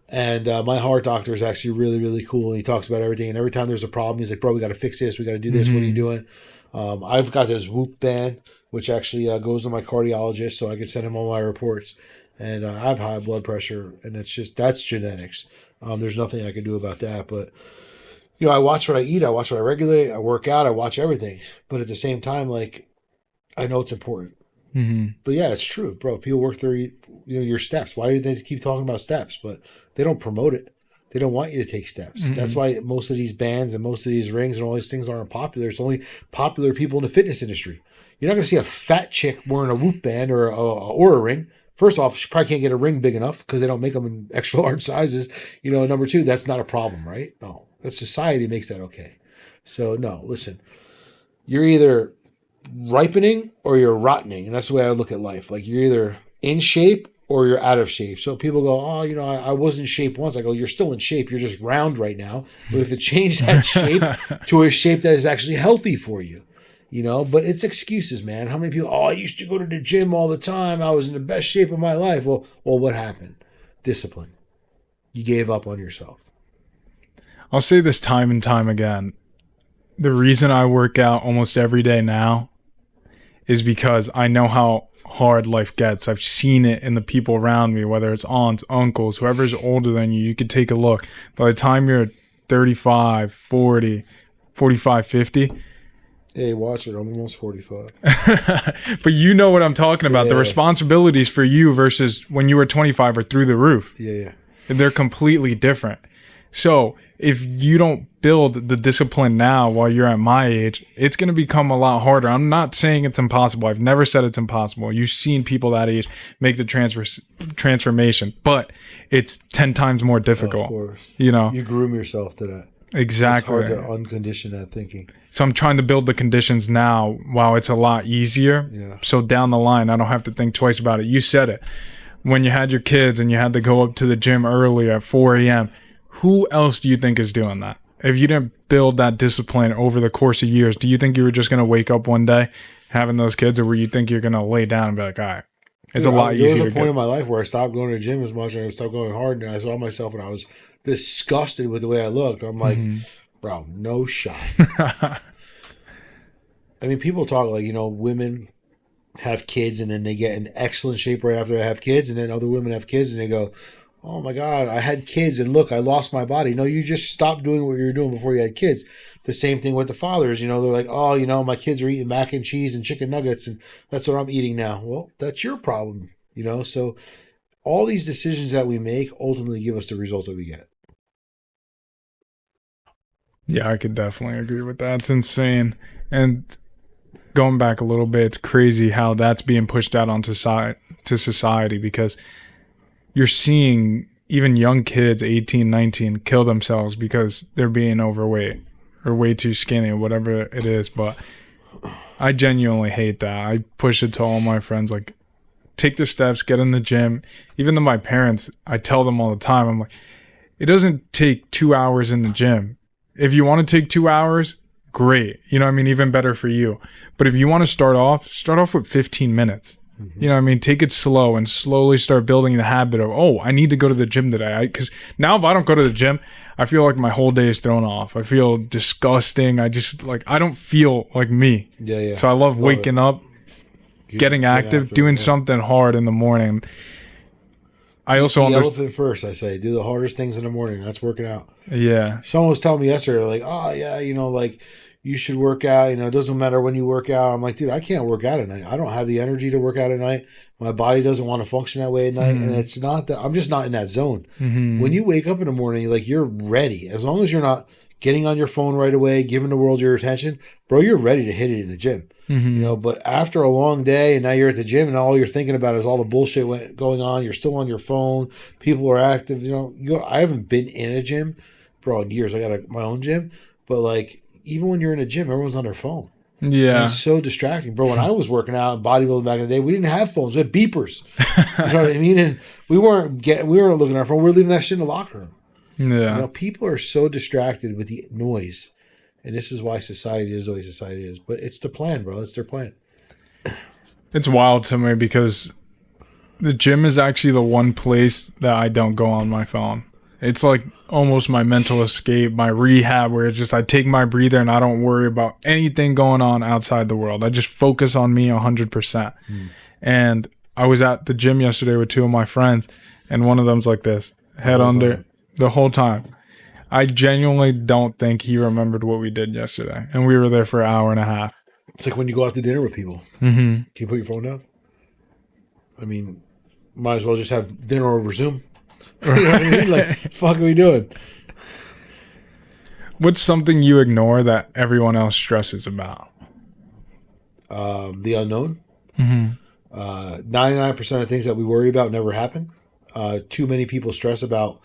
And my heart doctor is actually really, really cool. And he talks about everything. And every time there's a problem, he's like, bro, we got to fix this. We got to do this. What are you doing? I've got this Whoop band, which actually goes to my cardiologist, so I can send him all my reports. And I have high blood pressure, and that's genetics. There's nothing I can do about that. But, I watch what I eat. I watch what I regulate. I work out. I watch everything. But at the same time, like, I know it's important. But yeah, it's true, bro. People work through your steps. Why do they keep talking about steps? But they don't promote it. They don't want you to take steps. That's why most of these bands and most of these rings and all these things aren't popular. It's only popular people in the fitness industry. You're not going to see a fat chick wearing a Whoop band or a ring. First off, she probably can't get a ring big enough because they don't make them in extra large sizes. Number two, that's not a problem, right? No, that society makes that okay. So no, listen, you're either ripening or you're rottening, and that's the way I look at life. Like, you're either in shape or you're out of shape. So people go, I was in shape once. I go, you're still in shape. You're just round right now. We have to change that shape to a shape that is actually healthy for you. But it's excuses, man. How many people, I used to go to the gym all the time. I was in the best shape of my life. Well, what happened? Discipline. You gave up on yourself. I'll say this time and time again. The reason I work out almost every day now is because I know how hard life gets. I've seen it in the people around me, whether it's aunts, uncles, whoever's older than you could take a look. By the time you're 35, 40, 45, 50. Hey, watch it. I'm almost 45. But you know what I'm talking about. The responsibilities for you versus when you were 25 are through the roof. Yeah. They're completely different. So if you don't build the discipline now while you're at my age, it's going to become a lot harder. I'm not saying it's impossible. I've never said it's impossible. You've seen people that age make the transformation, but it's 10 times more difficult. Of course. You groom yourself to that. Exactly. It's hard to uncondition that thinking. So I'm trying to build the conditions now while it's a lot easier. Yeah. So down the line, I don't have to think twice about it. You said it. When you had your kids and you had to go up to the gym early at 4 a.m., who else do you think is doing that? If you didn't build that discipline over the course of years, do you think you were just going to wake up one day having those kids, or were you think you're going to lay down and be like, all right, it's a lot easier to There was a point in my life where I stopped going to the gym as much and I stopped going hard, and I saw myself and I was disgusted with the way I looked. I'm like, bro, no shot. I mean, people talk like, women have kids and then they get in excellent shape right after they have kids, and then other women have kids and they go, oh my God, I had kids and look, I lost my body. No, you just stopped doing what you were doing before you had kids. The same thing with the fathers. They're like, my kids are eating mac and cheese and chicken nuggets and that's what I'm eating now. Well, that's your problem, So all these decisions that we make ultimately give us the results that we get. Yeah, I could definitely agree with that. It's insane. And going back a little bit, it's crazy how that's being pushed out onto society, because you're seeing even young kids, 18, 19, kill themselves because they're being overweight or way too skinny or whatever it is. But I genuinely hate that. I push it to all my friends, like, take the steps, get in the gym. Even to my parents, I tell them all the time, I'm like, it doesn't take 2 hours in the gym. If you want to take 2 hours, great. Even better for you. But if you want to start off with 15 minutes. Take it slow and slowly start building the habit of, I need to go to the gym today. Because now if I don't go to the gym, I feel like my whole day is thrown off. I feel disgusting. I don't feel like me. Yeah. So I love waking up, getting active, doing something hard in the morning. I also the elephant first, I say. Do the hardest things in the morning. That's working out. Yeah. Someone was telling me yesterday, like, you should work out. It doesn't matter when you work out. I'm like, dude, I can't work out at night. I don't have the energy to work out at night. My body doesn't want to function that way at night. And it's not that I'm just not in that zone. When you wake up in the morning, you're ready. As long as you're not getting on your phone right away, giving the world your attention, bro, you're ready to hit it in the gym. But after a long day and now you're at the gym and all you're thinking about is all the bullshit going on. You're still on your phone. People are active. I haven't been in a gym, bro, in years. I got my own gym. But even when you're in a gym, everyone's on their phone. Yeah. And it's so distracting. Bro, when I was working out and bodybuilding back in the day, we didn't have phones. We had beepers. You know what I mean? And we weren't looking at our phone. We were leaving that shit in the locker room. Yeah. People are so distracted with the noise. And this is why society is the way society is. But it's the plan, bro. It's their plan. It's wild to me because the gym is actually the one place that I don't go on my phone. It's like almost my mental escape, my rehab, where it's just I take my breather and I don't worry about anything going on outside the world. I just focus on me 100%. And I was at the gym yesterday with two of my friends, and one of them's like this, head under the whole time. I genuinely don't think he remembered what we did yesterday. And we were there for an hour and a half. It's like when you go out to dinner with people. Mm-hmm. Can you put your phone down? I mean, might as well just have dinner over Zoom. You know what I mean? Like, fuck are we doing? What's something you ignore that everyone else stresses about? The unknown. Mm-hmm. 99% of things that we worry about never happen. Too many people stress about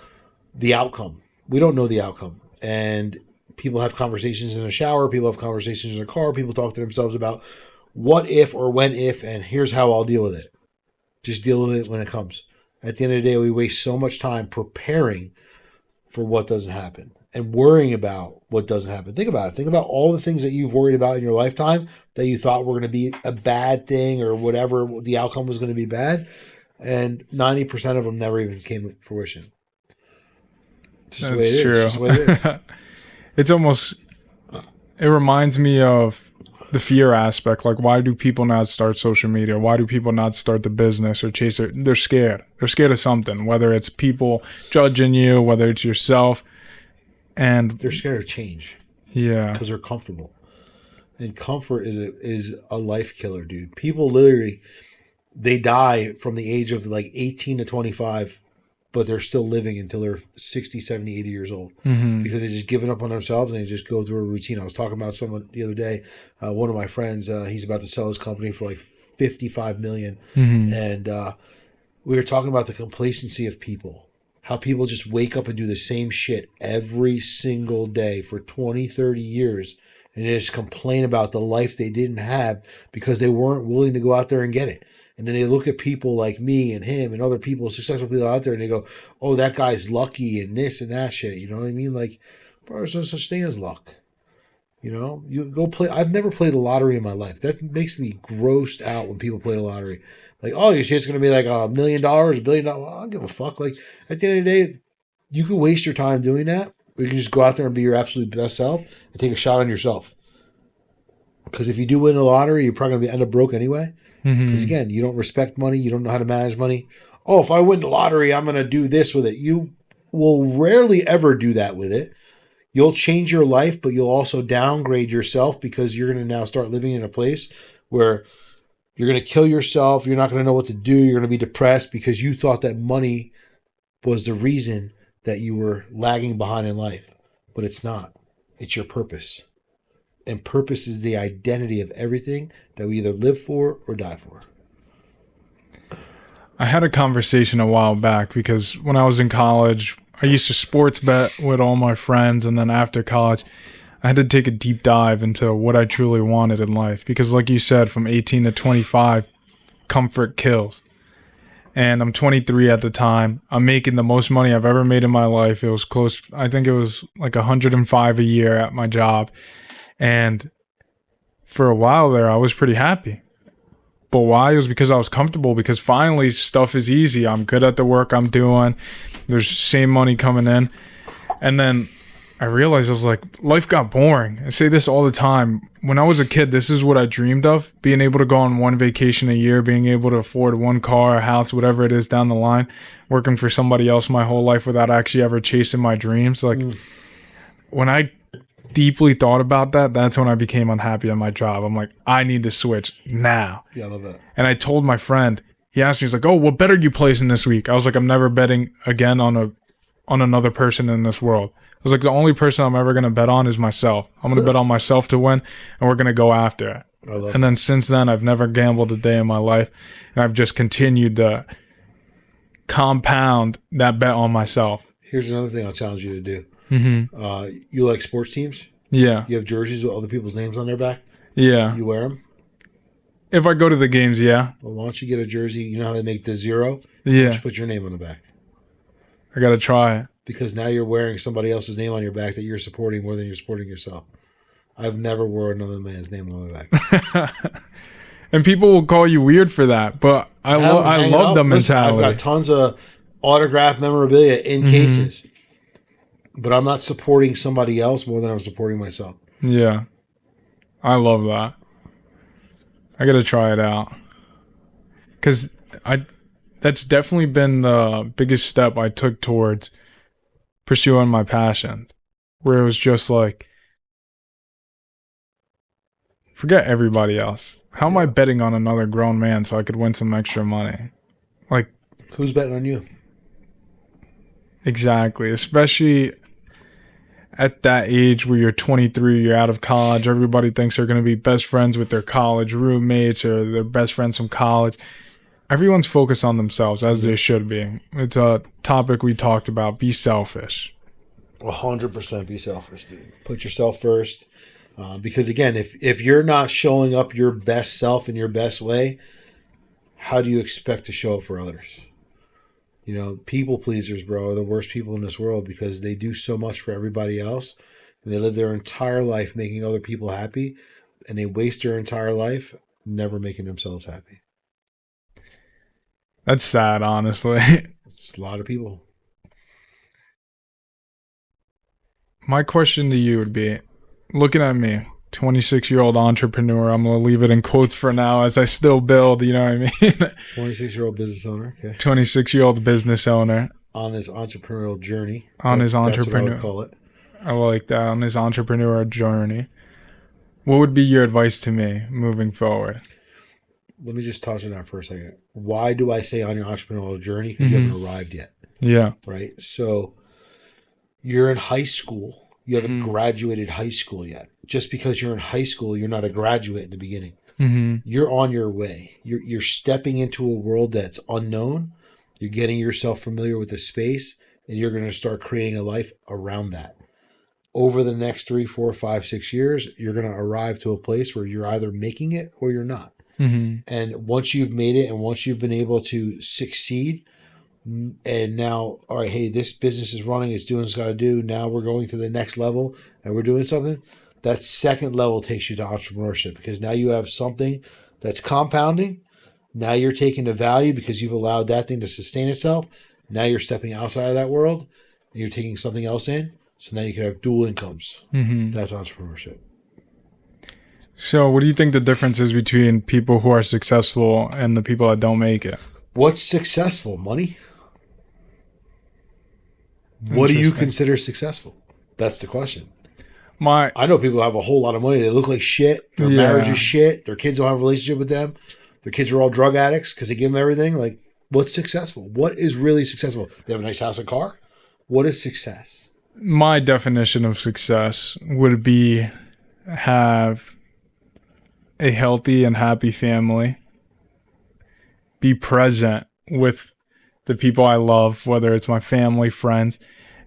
the outcome. We don't know the outcome. And people have conversations in a shower. People have conversations in a car. People talk to themselves about what if or when if, and here's how I'll deal with it. Just deal with it when it comes. At the end of the day, we waste so much time preparing for what doesn't happen and worrying about what doesn't happen. Think about it. Think about all the things that you've worried about in your lifetime that you thought were going to be a bad thing or whatever, the outcome was going to be bad. And 90% of them never even came to fruition. It's just the way it is. It's just the way it is. It's almost, it reminds me of the fear aspect. Like, why do people not start social media? Why do people not start the business or chase it? They're scared. They're scared of something, whether it's people judging you, whether it's yourself. And they're scared of change. Yeah. Because they're comfortable. And comfort is a life killer, dude. People literally, they die from the age of like 18 to 25, but they're still living until they're 60, 70, 80 years old. Mm-hmm. Because they just given up on themselves and they just go through a routine. I was talking about someone the other day, one of my friends, he's about to sell his company for like $55 million. Mm-hmm. And we were talking about the complacency of people. How people just wake up and do the same shit every single day for 20, 30 years. And they just complain about the life they didn't have because they weren't willing to go out there and get it. And then they look at people like me and him and other people, successful people out there, and they go, oh, that guy's lucky and this and that shit. You know what I mean? Like, bro, there's no such thing as luck. You know? You go play. I've never played a lottery in my life. That makes me grossed out when people play the lottery. Like, oh, you say it's going to be like $1 million, $1 billion. Well, I don't give a fuck. Like, at the end of the day, you can waste your time doing that, or you can just go out there and be your absolute best self and take a shot on yourself. Because if you do win the lottery, you're probably going to end up broke anyway. Because again, you don't respect money. You don't know how to manage money. Oh, if I win the lottery, I'm going to do this with it. You will rarely ever do that with it. You'll change your life, but you'll also downgrade yourself because you're going to now start living in a place where you're going to kill yourself. You're not going to know what to do. You're going to be depressed because you thought that money was the reason that you were lagging behind in life. But it's not. It's your purpose. And purpose is the identity of everything that we either live for or die for. I had a conversation a while back because when I was in college, I used to sports bet with all my friends. And then after college, I had to take a deep dive into what I truly wanted in life. Because like you said, from 18 to 25, comfort kills. And I'm 23 at the time. I'm making the most money I've ever made in my life. It was close. I think it was like 105 a year at my job. And for a while there, I was pretty happy. But why? It was because I was comfortable, because finally stuff is easy. I'm good at the work I'm doing. There's same money coming in. And then I realized, I was like, life got boring. I say this all the time. When I was a kid, this is what I dreamed of. Being able to go on one vacation a year, being able to afford one car, a house, whatever it is down the line, working for somebody else my whole life without actually ever chasing my dreams. Like when I deeply thought about that, that's when I became unhappy on my job. I'm like, I need to switch now. Yeah, I love that. And I told my friend, he asked me, he's like, oh, what bet are you placing this week? I was like, I'm never betting again on another person in this world. I was like, the only person I'm ever going to bet on is myself. I'm going to bet on myself to win, and we're going to go after it. And then since then, I've never gambled a day in my life, and I've just continued to compound that bet on myself. Here's another thing I'll challenge you to do. Mm-hmm. You like sports teams? Yeah. You have jerseys with other people's names on their back? Yeah. You wear them? If I go to the games, yeah. Well, why don't you get a jersey? You know how they make the 0? Yeah. Why don't you put your name on the back? I got to try it. Because now you're wearing somebody else's name on your back that you're supporting more than you're supporting yourself. I've never wore another man's name on my back. And people will call you weird for that, but I love the mentality. I've got tons of autographed memorabilia in cases, but I'm not supporting somebody else more than I'm supporting myself. Yeah. I love that. I got to try it out. Because that's definitely been the biggest step I took towards pursuing my passions, where it was just like, forget everybody else. How am I betting on another grown man so I could win some extra money? Like, who's betting on you? Exactly. Especially at that age where you're 23, you're out of college. Everybody thinks they're going to be best friends with their college roommates or their best friends from college. Everyone's focused on themselves, as they should be. It's a topic we talked about. Be selfish. 100% be selfish, dude. Put yourself first. Because again, if you're not showing up your best self in your best way, how do you expect to show up for others? You know, people pleasers, bro, are the worst people in this world because they do so much for everybody else and they live their entire life making other people happy and they waste their entire life never making themselves happy. That's sad, honestly. It's a lot of people. My question to you would be, looking at me, 26-year-old entrepreneur, I'm going to leave it in quotes for now as I still build, you know what I mean? 26-year-old business owner. Okay. 26-year-old business owner. On his entrepreneurial journey. That's what I would call it. I like that, on his entrepreneurial journey. What would be your advice to me moving forward? Let me just touch on that for a second. Why do I say on your entrepreneurial journey? Because you haven't arrived yet. Yeah. Right? So you're in high school. You haven't graduated high school yet. Just because you're in high school, you're not a graduate in the beginning. You're on your way. You're stepping into a world that's unknown. You're getting yourself familiar with the space, and you're going to start creating a life around that. Over the next 3, 4, 5, 6 years, you're going to arrive to a place where you're either making it or you're not. And once you've made it and once you've been able to succeed, and now, all right, hey, this business is running, it's doing what it's got to do. Now we're going to the next level and we're doing something. That second level takes you to entrepreneurship because now you have something that's compounding. Now you're taking the value because you've allowed that thing to sustain itself. Now you're stepping outside of that world and you're taking something else in. So now you can have dual incomes. That's entrepreneurship. So what do you think the difference is between people who are successful and the people that don't make it? What's successful? Money? What do you consider successful? That's the question. I know people have a whole lot of money. They look like shit. Their marriage is shit. Their kids don't have a relationship with them. Their kids are all drug addicts because they give them everything. Like, what's successful? What is really successful? They have a nice house and car? What is success? My definition of success would be have a healthy and happy family, be present with the people I love, whether it's my family, friends,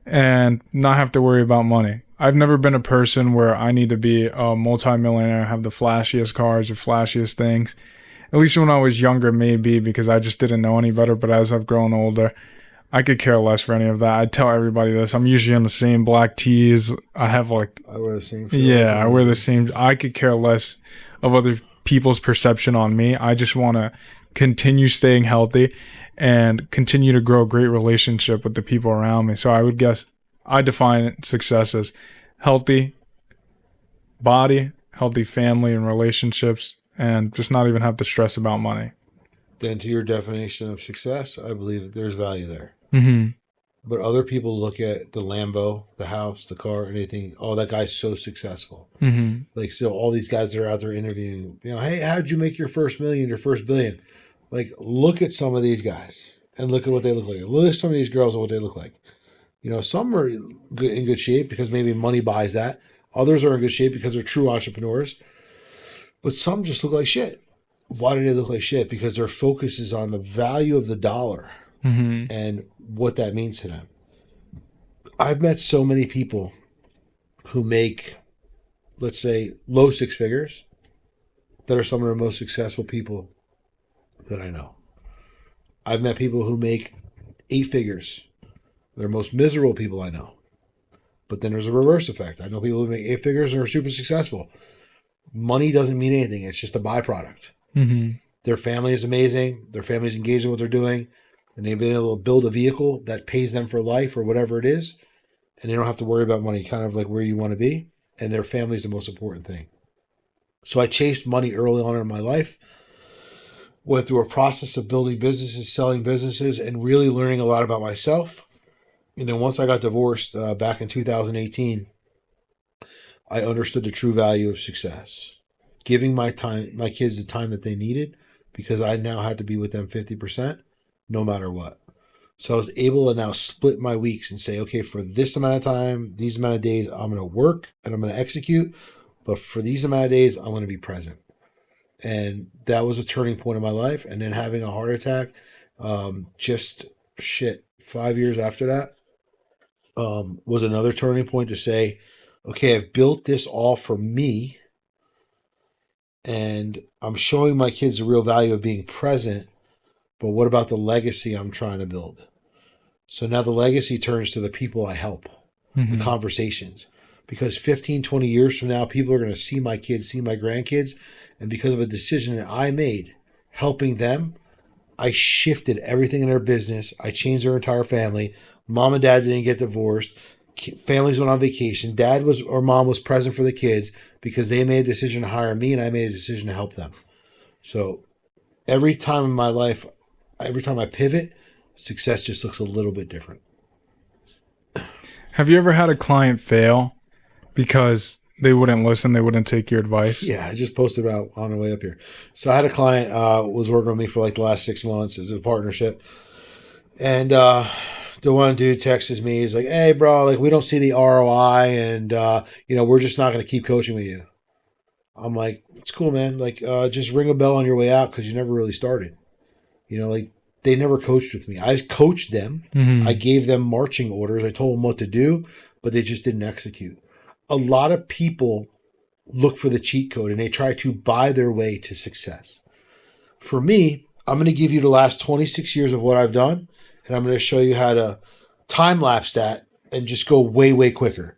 and not have to worry about money. I've never been a person where I need to be a multimillionaire, have the flashiest cars or flashiest things. At least when I was younger, maybe, because I just didn't know any better. But as I've grown older, I could care less for any of that. I tell everybody this. I'm usually in the same black tees. I wear the same. Yeah, I wear the same. I could care less of other people's perception on me. I just want to continue staying healthy and continue to grow a great relationship with the people around me. So I would guess I define success as healthy body, healthy family and relationships, and just not even have to stress about money. Then to your definition of success, I believe that there's value there. But other people look at the Lambo, the house, the car, and they think, oh, that guy's so successful. Like, so all these guys that are out there interviewing, you know, hey, how'd you make your first million, your first billion? Like, look at some of these guys and look at what they look like. Look at some of these girls and what they look like. You know, some are in good shape because maybe money buys that. Others are in good shape because they're true entrepreneurs. But some just look like shit. Why do they look like shit? Because their focus is on the value of the dollar and what that means to them. I've met so many people who make, let's say, low six figures that are some of the most successful people that I know. I've met people who make 8 figures They're the most miserable people I know. But then there's a reverse effect. I know people who make 8 figures and are super successful. Money doesn't mean anything. It's just a byproduct. Mm-hmm. Their family is amazing. Their family's engaged in what they're doing. And they've been able to build a vehicle that pays them for life or whatever it is. And they don't have to worry about money, kind of like where you want to be. And their family is the most important thing. So I chased money early on in my life. Went through a process of building businesses, selling businesses, and really learning a lot about myself. And then once I got divorced back in 2018, I understood the true value of success. Giving my kids the time that they needed, because I now had to be with them 50%, no matter what. So I was able to now split my weeks and say, okay, for this amount of time, these amount of days, I'm going to work and I'm going to execute. But for these amount of days, I'm going to be present. And that was a turning point in my life. And then having a heart attack, 5 years after that, was another turning point to say, okay, I've built this all for me. And I'm showing my kids the real value of being present. But what about the legacy I'm trying to build? So now the legacy turns to the people I help, the conversations. Because 15, 20 years from now, people are going to see my kids, see my grandkids. And because of a decision that I made, helping them, I shifted everything in their business. I changed their entire family. Mom and dad didn't get divorced. Families went on vacation. Dad was or mom was present for the kids because they made a decision to hire me and I made a decision to help them. So every time in my life, every time I pivot, success just looks a little bit different. Have you ever had a client fail because they wouldn't listen, they wouldn't take your advice? Yeah, I just posted about on the way up here. So I had a client was working with me for like the last 6 months as a partnership. And the one dude texts me. He's like, hey, bro, like we don't see the ROI and, we're just not going to keep coaching with you. I'm like, it's cool, man. Like, just ring a bell on your way out because you never really started. Like they never coached with me. I coached them. Mm-hmm. I gave them marching orders. I told them what to do, but they just didn't execute. A lot of people look for the cheat code and they try to buy their way to success. For me, I'm going to give you the last 26 years of what I've done, and I'm going to show you how to time lapse that and just go way, way quicker.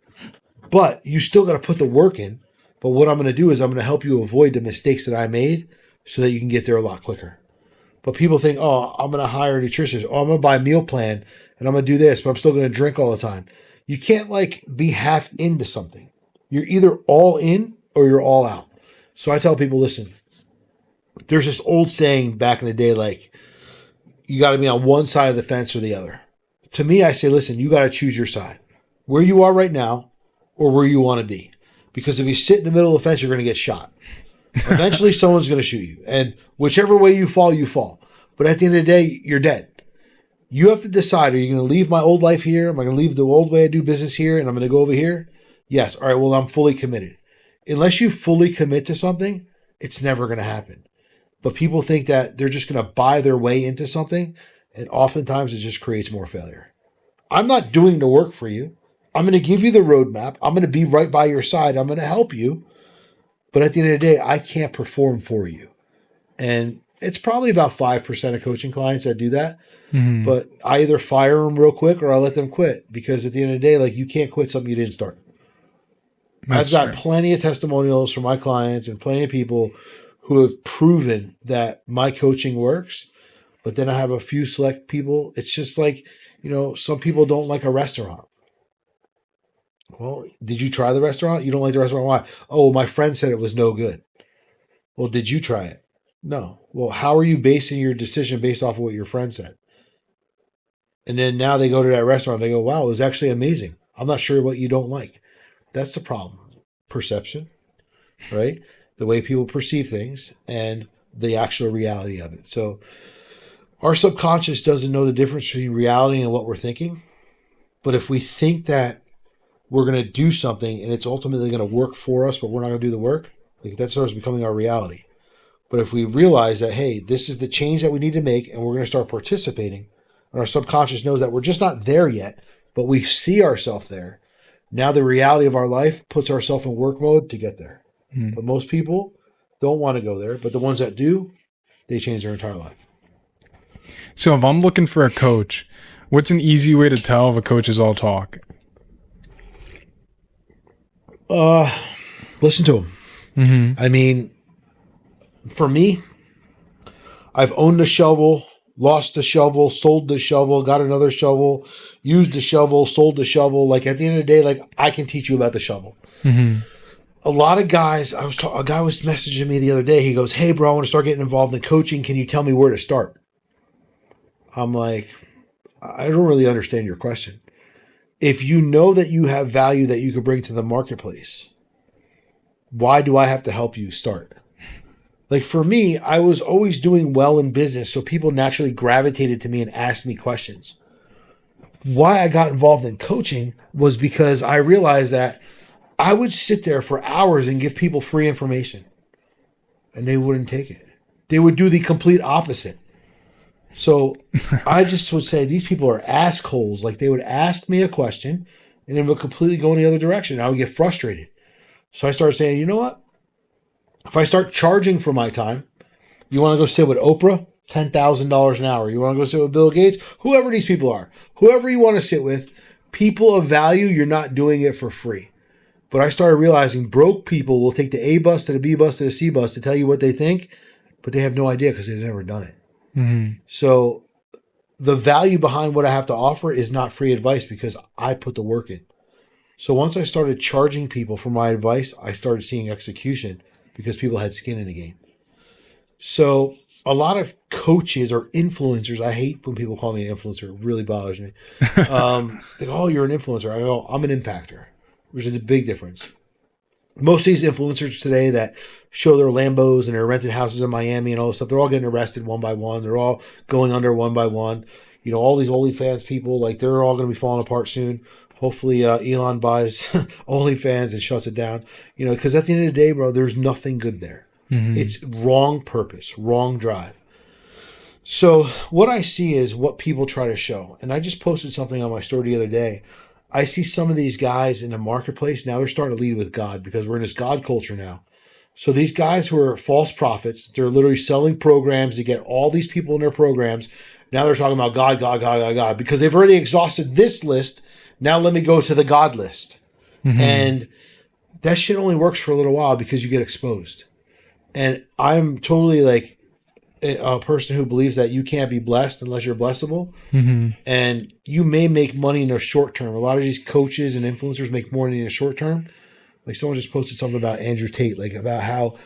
But you still got to put the work in. But what I'm going to do is I'm going to help you avoid the mistakes that I made so that you can get there a lot quicker. But people think, oh, I'm going to hire a nutritionist. Oh, I'm going to buy a meal plan and I'm going to do this, but I'm still going to drink all the time. You can't be half into something. You're either all in or you're all out. So I tell people, listen, there's this old saying back in the day, like you got to be on one side of the fence or the other. To me, I say, listen, you got to choose your side. Where you are right now or where you want to be. Because if you sit in the middle of the fence, you're going to get shot. Eventually, someone's going to shoot you. And whichever way you fall, you fall. But at the end of the day, you're dead. You have to decide, are you going to leave my old life here? Am I going to leave the old way I do business here and I'm going to go over here? Yes. All right, well, I'm fully committed. Unless you fully commit to something, it's never going to happen. But people think that they're just going to buy their way into something, and oftentimes it just creates more failure. I'm not doing the work for you. I'm going to give you the roadmap. I'm going to be right by your side. I'm going to help you. But at the end of the day, I can't perform for you. And it's probably about 5% of coaching clients that do that. Mm-hmm. But I either fire them real quick or I let them quit. Because at the end of the day, you can't quit something you didn't start. I've got plenty of testimonials from my clients and plenty of people who have proven that my coaching works. But then I have a few select people. It's just some people don't like a restaurant. Well, did you try the restaurant? You don't like the restaurant? Why? Oh, my friend said it was no good. Well, did you try it? No. Well, how are you basing your decision based off of what your friend said? And then now they go to that restaurant. They go, wow, it was actually amazing. I'm not sure what you don't like. That's the problem. Perception, right? The way people perceive things and the actual reality of it. So our subconscious doesn't know the difference between reality and what we're thinking. But if we think that we're going to do something and it's ultimately going to work for us, but we're not going to do the work, that starts becoming our reality. But if we realize that, hey, this is the change that we need to make and we're going to start participating, and our subconscious knows that we're just not there yet, but we see ourselves there. Now the reality of our life puts ourselves in work mode to get there. Mm. But most people don't want to go there. But the ones that do, they change their entire life. So if I'm looking for a coach, What's an easy way to tell if a coach is all talk? Listen to him. I mean, for me, I've owned a shovel, lost a shovel, sold the shovel, got another shovel, used the shovel, sold the shovel. Like at the end of the day, like I can teach you about the shovel. A lot of guys, a guy was messaging me the other day. He goes, "Hey, bro, I want to start getting involved in coaching. Can you tell me where to start?" I'm like, I don't really understand your question. If you know that you have value that you could bring to the marketplace, why do I have to help you start? Like for me, I was always doing well in business, so people naturally gravitated to me and asked me questions. Why I got involved in coaching was because I realized that I would sit there for hours and give people free information, and they wouldn't take it. They would do the complete opposite. So I just would say these people are assholes. Like they would ask me a question, and then would completely go in the other direction. I would get frustrated. So I started saying, you know what? If I start charging for my time, you want to go sit with Oprah? $10,000 an hour. You want to go sit with Bill Gates? Whoever these people are. Whoever you want to sit with, people of value, you're not doing it for free. But I started realizing broke people will take the A bus to the B bus to the C bus to tell you what they think, but they have no idea because they've never done it. So the value behind what I have to offer is not free advice because I put the work in. So once I started charging people for my advice, I started seeing execution because people had skin in the game. So a lot of coaches or influencers, I hate when people call me an influencer. It really bothers me. They go, "Oh, you're an influencer." I go, "I'm an impactor," which is a big difference. Most of these influencers today that show their Lambos and their rented houses in Miami and all this stuff, they're all getting arrested one by one. They're all going under one by one. You know, all these OnlyFans people, like they're all going to be falling apart soon. Hopefully Elon buys OnlyFans and shuts it down. You know, because at the end of the day, bro, there's nothing good there. It's wrong purpose, wrong drive. So what I see is what people try to show. And I just posted something on my story the other day. I see some of these guys in the marketplace. Now they're starting to lead with God because we're in this God culture now. So these guys who are false prophets, they're literally selling programs to get all these people in their programs. Now they're talking about God, God, God, God, God, because they've already exhausted this list. Now let me go to the God list. And that shit only works for a little while because you get exposed. And I'm totally like a person who believes that you can't be blessed unless you're blessable. And you may make money in the short term. A lot of these coaches and influencers make more money in the short term. Like someone just posted something about Andrew Tate, like about how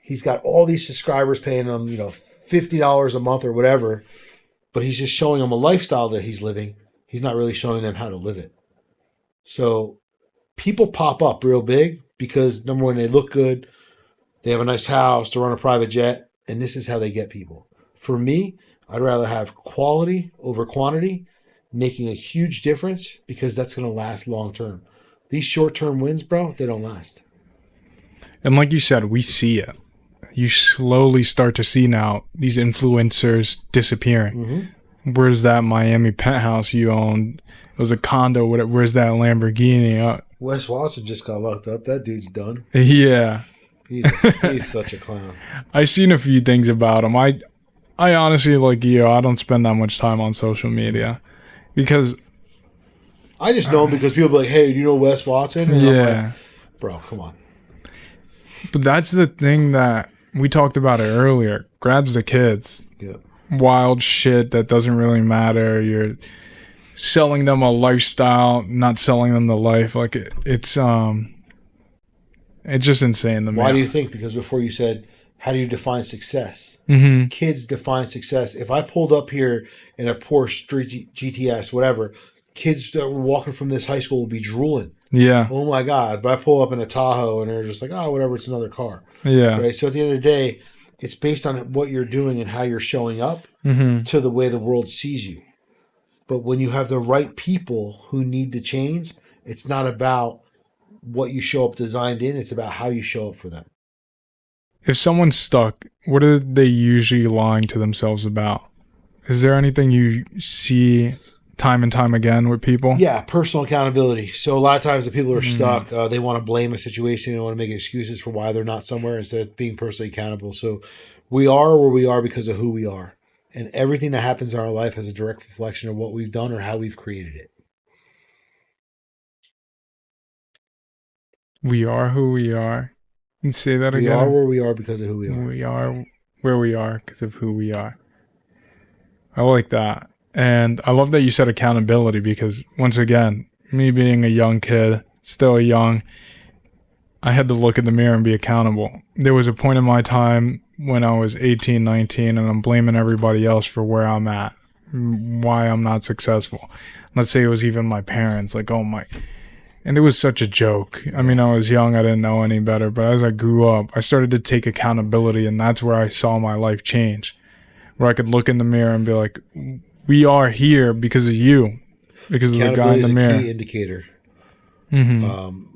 he's got all these subscribers paying him, you know, $50 a month or whatever, but he's just showing them a lifestyle that he's living. He's not really showing them how to live it. So people pop up real big because number one, they look good. They have a nice house, they run a private jet, and this is how they get people. For me, I'd rather have quality over quantity, making a huge difference because that's going to last long term. These short-term wins, bro, they don't last. And like you said, we see it. You slowly start to see now these influencers disappearing. Where's that Miami penthouse you owned? It was a condo. Where's that Lamborghini? Wes Watson just got locked up. That dude's done. Yeah. He's such a clown. I seen a few things about him. I honestly, like you, I don't spend that much time on social media because I just know him because people be like, "Hey, you know Wes Watson?" And I'm like, bro, come on. But that's the thing that we talked about it earlier. Grabs the kids. Yeah. Wild shit that doesn't really matter. You're selling them a lifestyle, not selling them the life. Like it's just insane to me. Why do you think? Because before you said, how do you define success? Kids define success. If I pulled up here in a Porsche GTS, whatever, kids that were walking from this high school would be drooling. Yeah. Oh my God. But I pull up in a Tahoe and they're just like, oh, whatever, it's another car. Yeah. Right. So at the end of the day, it's based on what you're doing and how you're showing up to the way the world sees you. But when you have the right people who need to change, it's not about what you show up designed in. It's about how you show up for them. If someone's stuck, what are they usually lying to themselves about? Is there anything you see time and time again with people? Yeah, personal accountability. So a lot of times the people are stuck. They want to blame a situation. They want to make excuses for why they're not somewhere instead of being personally accountable. So we are where we are because of who we are. And everything that happens in our life has a direct reflection of what we've done or how we've created it. We are who we are. And say that We again. are where we are because of who we are. We are where we are because of who we are. I like that. And I love that you said accountability because, once again, me being a young kid, still young, I had to look in the mirror and be accountable. There was a point in my time when I was 18, 19, and I'm blaming everybody else for where I'm at, why I'm not successful. Let's say it was even my parents, like, oh my... And it was such a joke. I mean, I was young, I didn't know any better, but as I grew up, I started to take accountability, and that's where I saw my life change, where I could look in the mirror and be like, we are here because of you, because of the guy in the mirror. Accountability is a key indicator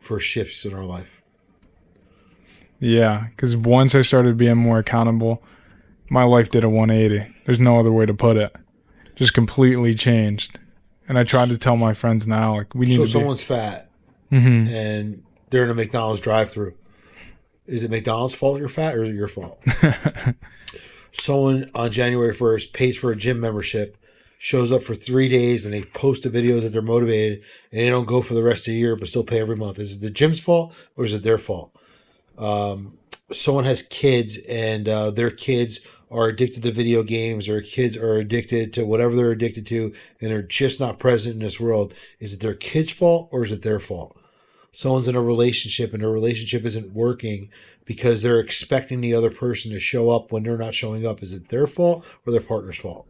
for shifts in our life. Yeah, because once I started being more accountable, my life did a 180. There's no other way to put it. Just completely changed. And I try to tell my friends now, like, we need to be... So someone's fat. And they're in a McDonald's drive-thru. Is it McDonald's fault you're fat, or is it your fault? Someone on January 1st pays for a gym membership, shows up for 3 days, and they post the videos that they're motivated, and they don't go for the rest of the year, but still pay every month. Is it the gym's fault, or is it their fault? Someone has kids, and their kids are addicted to video games, or kids are addicted to whatever they're addicted to, and they're just not present in this world. Is it their kid's fault, or is it their fault? Someone's in a relationship and their relationship isn't working because they're expecting the other person to show up when they're not showing up. Is it their fault or their partner's fault?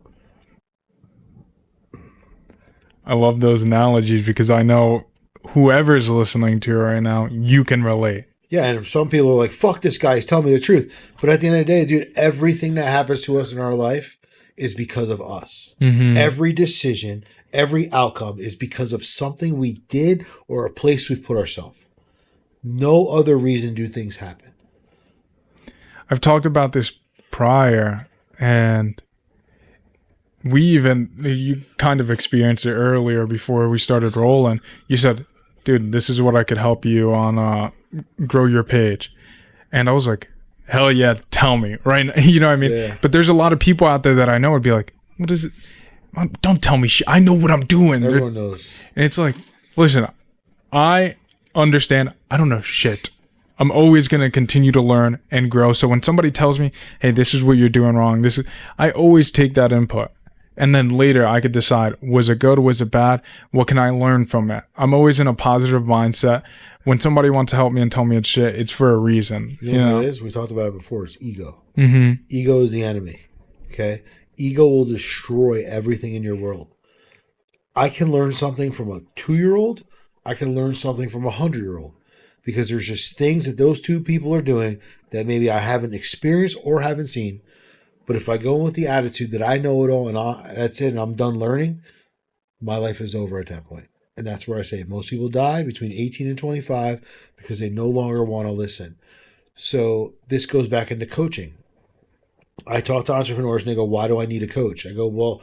I love those analogies because I know whoever's listening to it right now, you can relate. Yeah, and some people are like, fuck this guy, he's telling me the truth. But at the end of the day, dude, everything that happens to us in our life is because of us. Every decision, every outcome is because of something we did or a place we put ourselves. No other reason do things happen. I've talked about this prior, and you kind of experienced it earlier before we started rolling. You said, dude, this is what I could help you on grow your page. And I was like, hell yeah, tell me, right? You know what I mean? Yeah. But there's a lot of people out there that I know would be like, what is it? Don't tell me shit. I know what I'm doing. Everyone knows. And it's like, listen, I understand. I don't know shit. I'm always going to continue to learn and grow. So when somebody tells me, hey, this is what you're doing wrong, I always take that input. And then later I could decide, was it good? Was it bad? What can I learn from it? I'm always in a positive mindset. When somebody wants to help me and tell me it's shit, it's for a reason. You know what it is? We talked about it before. It's ego. Ego is the enemy. Okay? Ego will destroy everything in your world. I can learn something from a 2-year-old. I can learn something from a 100-year-old. Because there's just things that those two people are doing that maybe I haven't experienced or haven't seen. But if I go in with the attitude that I know it all and that's it and I'm done learning, my life is over at that point. And that's where I say most people die between 18 and 25 because they no longer want to listen. So this goes back into coaching. I talk to entrepreneurs and they go, why do I need a coach? I go, well,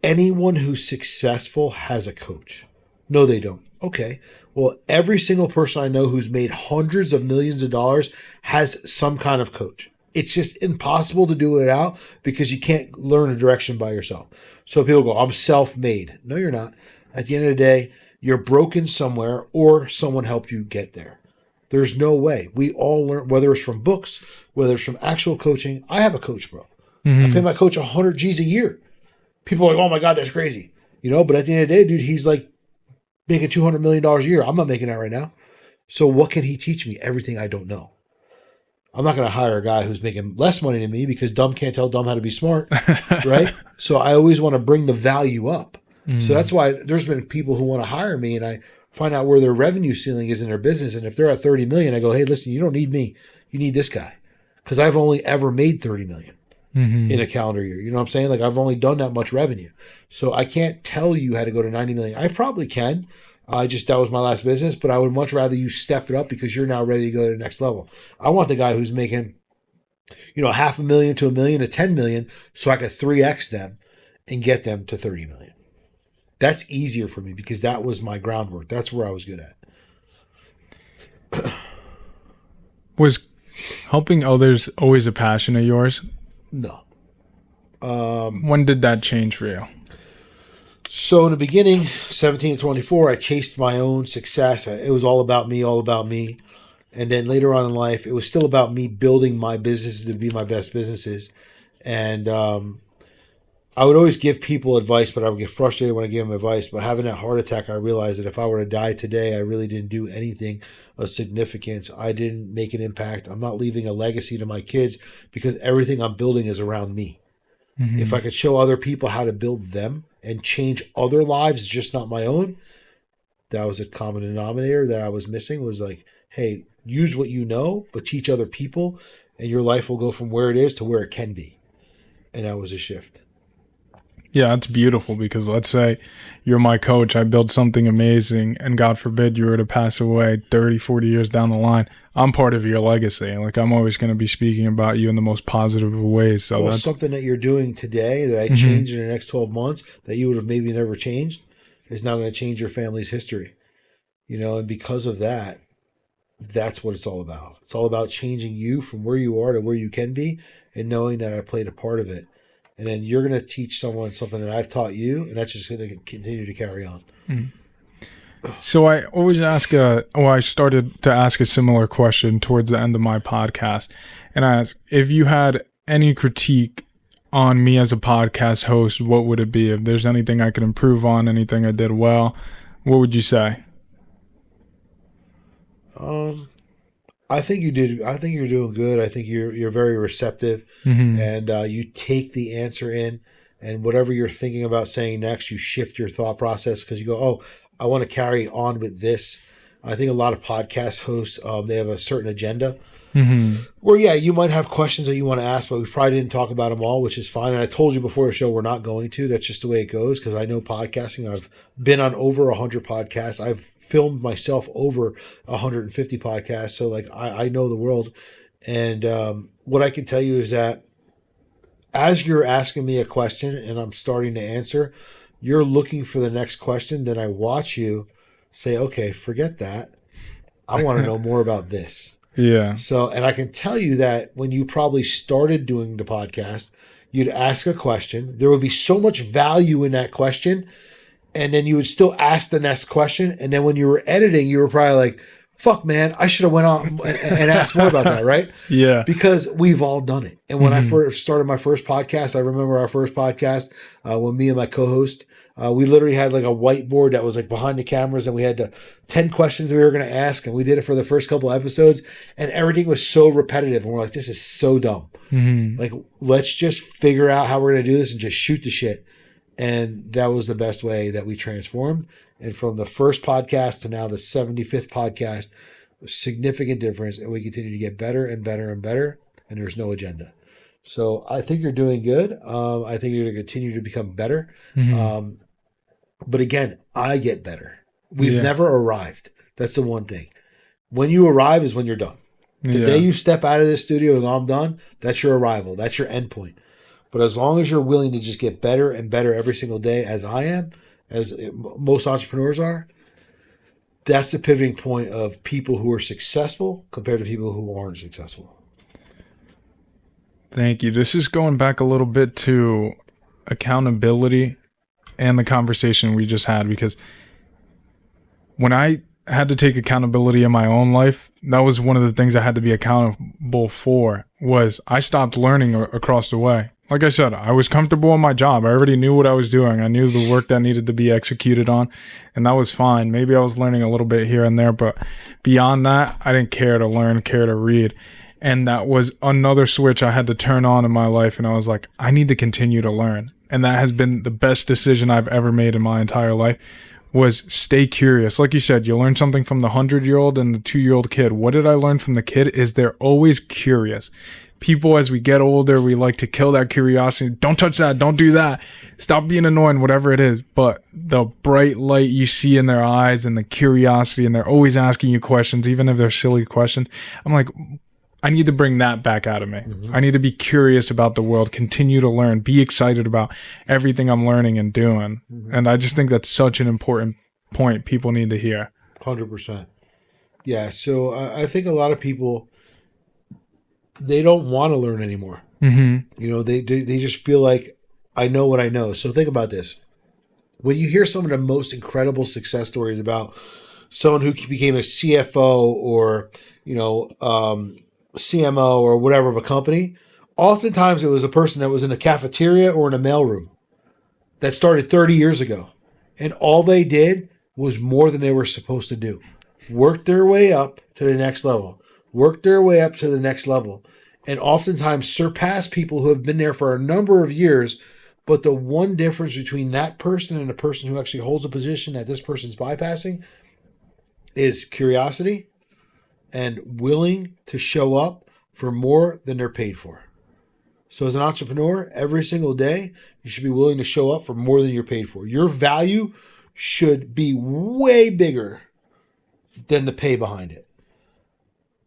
anyone who's successful has a coach. No, they don't. Okay. Well, every single person I know who's made hundreds of millions of dollars has some kind of coach. It's just impossible to do it out because you can't learn a direction by yourself. So people go, I'm self-made. No, you're not. At the end of the day, you're broken somewhere or someone helped you get there. There's no way. We all learn, whether it's from books, whether it's from actual coaching. I have a coach, bro. I pay my coach 100 G's a year. People are like, oh my God, that's crazy. But at the end of the day, dude, he's like making $200 million a year. I'm not making that right now. So what can he teach me? Everything I don't know. I'm not going to hire a guy who's making less money than me because dumb can't tell dumb how to be smart, right? So I always want to bring the value up. So that's why there's been people who want to hire me and I find out where their revenue ceiling is in their business. And if they're at 30 million, I go, hey, listen, you don't need me. You need this guy because I've only ever made 30 million in a calendar year. You know what I'm saying? Like I've only done that much revenue. So I can't tell you how to go to 90 million. I probably can. That was my last business, but I would much rather you step it up because you're now ready to go to the next level. I want the guy who's making, $500,000 to $1 million to 10 million so I could 3X them and get them to 30 million. That's easier for me because that was my groundwork. That's where I was good at. Was helping others always a passion of yours? No. When did that change for you? So in the beginning, 17 to 24, I chased my own success. It was all about me, all about me. And then later on in life, it was still about me building my businesses to be my best businesses. And I would always give people advice, but I would get frustrated when I gave them advice. But having that heart attack, I realized that if I were to die today, I really didn't do anything of significance. I didn't make an impact. I'm not leaving a legacy to my kids because everything I'm building is around me. Mm-hmm. If I could show other people how to build them and change other lives, just not my own, that was a common denominator that I was missing, was like, hey, use what you know, but teach other people, and your life will go from where it is to where it can be. And that was a shift. Yeah, it's beautiful, because let's say you're my coach, I build something amazing, and God forbid you were to pass away 30, 40 years down the line. I'm part of your legacy. Like, I'm always going to be speaking about you in the most positive of ways. So that's something that you're doing today that I change in the next 12 months that you would have maybe never changed is now going to change your family's history. And because of that, that's what it's all about. It's all about changing you from where you are to where you can be, and knowing that I played a part of it. And then you're going to teach someone something that I've taught you, and that's just going to continue to carry on. So I always I started to ask a similar question towards the end of my podcast. And I asked, if you had any critique on me as a podcast host, what would it be? If there's anything I could improve on, anything I did well, what would you say? I think you did. I think you're doing good. I think you're very receptive, and you take the answer in, and whatever you're thinking about saying next, you shift your thought process because you go, "Oh, I want to carry on with this." I think a lot of podcast hosts, they have a certain agenda. Where, you might have questions that you want to ask, but we probably didn't talk about them all, which is fine. And I told you before the show we're not going to. That's just the way it goes, because I know podcasting. I've been on over 100 podcasts. I've filmed myself over 150 podcasts. So, like, I know the world. And what I can tell you is that as you're asking me a question and I'm starting to answer, you're looking for the next question. Then I watch you say, okay, forget that. I want to know more about this. Yeah. So, and I can tell you that when you probably started doing the podcast, you'd ask a question. There would be so much value in that question. And then you would still ask the next question. And then when you were editing, you were probably like, fuck, man, I should have went on and asked more about that, right? Yeah. Because we've all done it. And when I first started my first podcast, I remember our first podcast when me and my co-host, we literally had like a whiteboard that was like behind the cameras, and we had 10 questions that we were going to ask. And we did it for the first couple of episodes, and everything was so repetitive. And we're like, this is so dumb. Like, let's just figure out how we're going to do this and just shoot the shit. And that was the best way that we transformed. And from the first podcast to now the 75th podcast, significant difference. And we continue to get better and better and better. And there's no agenda. So I think you're doing good. I think you're going to continue to become better. But again, I get better. We've never arrived. That's the one thing. When you arrive is when you're done. The day you step out of this studio and I'm done, that's your arrival. That's your end point. But as long as you're willing to just get better and better every single day, as I am, as most entrepreneurs are, that's the pivoting point of people who are successful compared to people who aren't successful. Thank you. This is going back a little bit to accountability and the conversation we just had, because when I had to take accountability in my own life, that was one of the things I had to be accountable for, was I stopped learning across the way. Like I said, I was comfortable in my job. I already knew what I was doing. I knew the work that needed to be executed on, and that was fine. Maybe I was learning a little bit here and there, but beyond that, I didn't care to learn, care to read. And that was another switch I had to turn on in my life, and I was like, I need to continue to learn. And that has been the best decision I've ever made in my entire life, was stay curious. Like you said, you learn something from the 100-year-old and the 2-year-old kid. What did I learn from the kid is they're always curious. People, as we get older, we like to kill that curiosity. Don't touch that. Don't do that. Stop being annoying, whatever it is. But the bright light you see in their eyes and the curiosity, and they're always asking you questions, even if they're silly questions. I'm like, I need to bring that back out of me. I need to be curious about the world, continue to learn, be excited about everything I'm learning and doing. And I just think that's such an important point people need to hear. 100%. Yeah. So I think a lot of people, they don't want to learn anymore. They just feel like, I know what I know. So think about this. When you hear some of the most incredible success stories about someone who became a CFO or, CMO or whatever of a company, oftentimes it was a person that was in a cafeteria or in a mailroom that started 30 years ago. And all they did was more than they were supposed to do. Worked their way up to the next level. Worked their way up to the next level. And oftentimes surpass people who have been there for a number of years. But the one difference between that person and the person who actually holds a position that this person's bypassing is curiosity and willing to show up for more than they're paid for. So as an entrepreneur, every single day, you should be willing to show up for more than you're paid for. Your value should be way bigger than the pay behind it.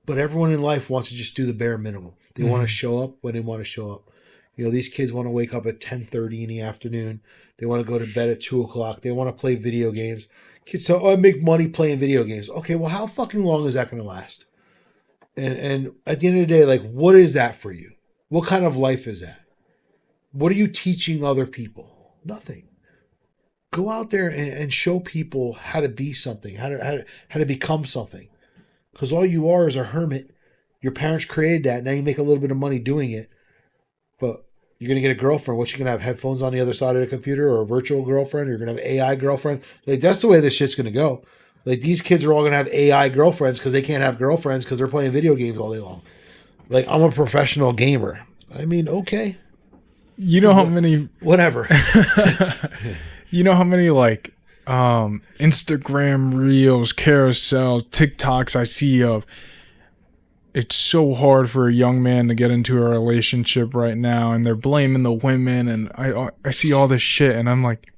But everyone in life wants to just do the bare minimum. They want to show up when they want to show up. These kids want to wake up at 10:30 in the afternoon. They want to go to bed at 2 o'clock. They want to play video games. Kids say, I make money playing video games. Okay, well, how fucking long is that going to last? And at the end of the day, like, what is that for you? What kind of life is that? What are you teaching other people? Nothing. Go out there and show people how to be something, how to become something. Because all you are is a hermit. Your parents created that. Now you make a little bit of money doing it. But you're going to get a girlfriend. What, you going to have headphones on the other side of the computer or a virtual girlfriend? Or you're going to have an AI girlfriend? Like, that's the way this shit's going to go. Like, these kids are all going to have AI girlfriends because they can't have girlfriends because they're playing video games all day long. Like, I'm a professional gamer. I mean, okay. You know how many... Whatever. You know how many, like, Instagram Reels, carousel, TikToks I see of... It's so hard for a young man to get into a relationship right now, and they're blaming the women, and I see all this shit, and I'm like,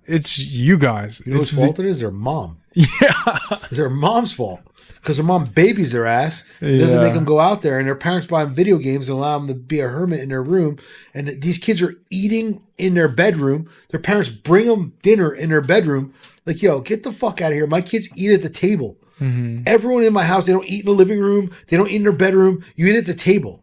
it's you guys. You know whose fault it is? Their mom. Yeah. It's their mom's fault. Because their mom babies their ass. It doesn't make them go out there, and their parents buy them video games and allow them to be a hermit in their room. And these kids are eating in their bedroom. Their parents bring them dinner in their bedroom. Like, yo, get the fuck out of here. My kids eat at the table. Everyone in my house, they don't eat in the living room. They don't eat in their bedroom. You eat at the table.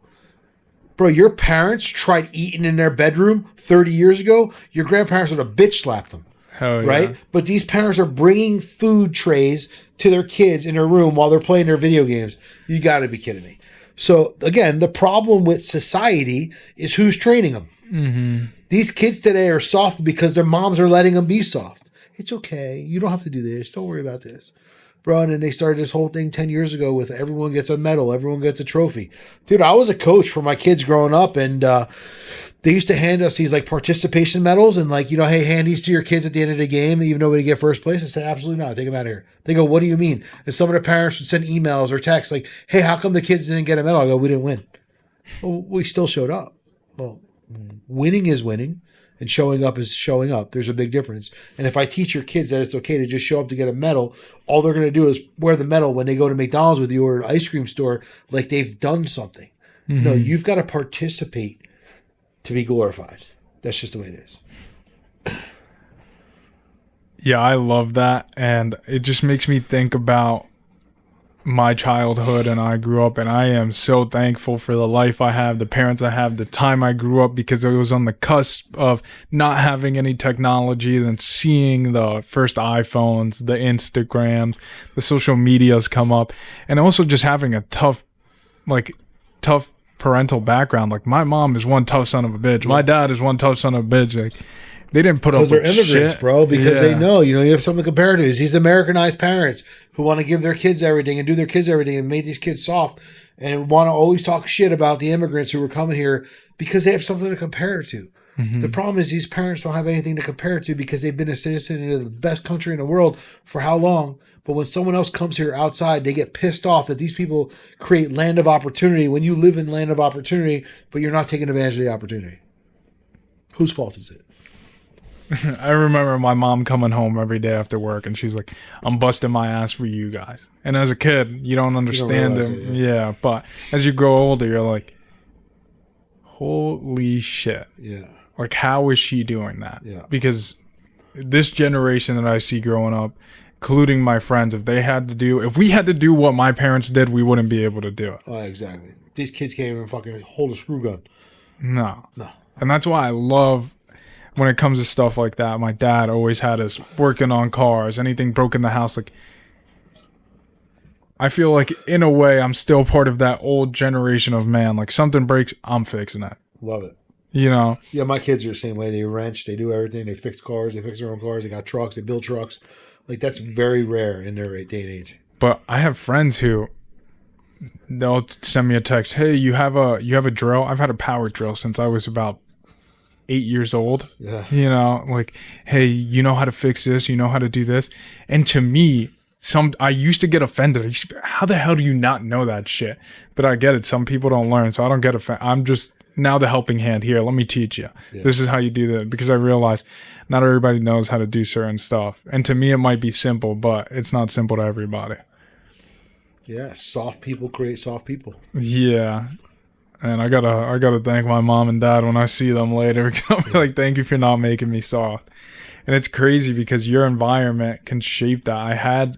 Bro, your parents tried eating in their bedroom 30 years ago. Your grandparents would have bitch slapped them. Hell yeah. Right? But these parents are bringing food trays to their kids in their room while they're playing their video games. You got to be kidding me. So, again, the problem with society is who's training them. These kids today are soft because their moms are letting them be soft. It's okay. You don't have to do this. Don't worry about this. Bro, and then they started this whole thing 10 years ago with everyone gets a medal, everyone gets a trophy. Dude, I was a coach for my kids growing up, and they used to hand us these like participation medals and like, hey, hand these to your kids at the end of the game, even though we get first place. I said, absolutely not. Take them out of here. They go, what do you mean? And some of the parents would send emails or texts like, hey, how come the kids didn't get a medal? I go, we didn't win. Well, we still showed up. Well, winning is winning. And showing up is showing up. There's a big difference. And if I teach your kids that it's okay to just show up to get a medal, all they're going to do is wear the medal when they go to McDonald's with you or an ice cream store like they've done something. No, you've got to participate to be glorified. That's just the way it is. Yeah, I love that. And it just makes me think about my childhood, and I grew up, and I am so thankful for the life I have, the parents I have, the time I grew up, because it was on the cusp of not having any technology, then seeing the first iPhones, the Instagrams, the social medias come up, and also just having a tough parental background. Like, my mom is one tough son of a bitch. My dad is one tough son of a bitch. Like, they didn't put up with shit. Because they're immigrants, bro. Because they know, you have something to compare to. These Americanized parents who want to give their kids everything and do their kids everything and make these kids soft and want to always talk shit about the immigrants who are coming here because they have something to compare it to. The problem is these parents don't have anything to compare it to because they've been a citizen in the best country in the world for how long? But when someone else comes here outside, they get pissed off that these people create land of opportunity when you live in land of opportunity, but you're not taking advantage of the opportunity. Whose fault is it? I remember my mom coming home every day after work, and she's like, I'm busting my ass for you guys. And as a kid, you don't understand it. Yeah, but as you grow older, you're like, holy shit. Yeah. Like, how is she doing that? Yeah. Because this generation that I see growing up, including my friends, if we had to do what my parents did, we wouldn't be able to do it. Oh, exactly. these kids can't even fucking hold a screw gun. No. No. And that's why I love when it comes to stuff like that. My dad always had us working on cars, anything broke in the house. Like, I feel like in a way I'm still part of that old generation of man. Like, something breaks, I'm fixing it. Love it. You know? Yeah, my kids are the same way. They wrench, they do everything. They fix cars, they fix their own cars. They got trucks, they build trucks. Like, that's very rare in their day and age. But I have friends who they'll send me a text. Hey, you have a drill? I've had a power drill since I was about 8 years old. Yeah. You know, like, hey, you know how to fix this? You know how to do this? And to me, I used to get offended. How the hell do you not know that shit? But I get it. Some people don't learn, so I don't get offended. I'm just now the helping hand here. Let me teach you. Yeah. This is how you do that, because I realize not everybody knows how to do certain stuff. And to me, it might be simple, but it's not simple to everybody. Yeah, soft people create soft people. Yeah. And I gotta thank my mom and dad when I see them later, because I'll be like, thank you for not making me soft. And it's crazy because your environment can shape that.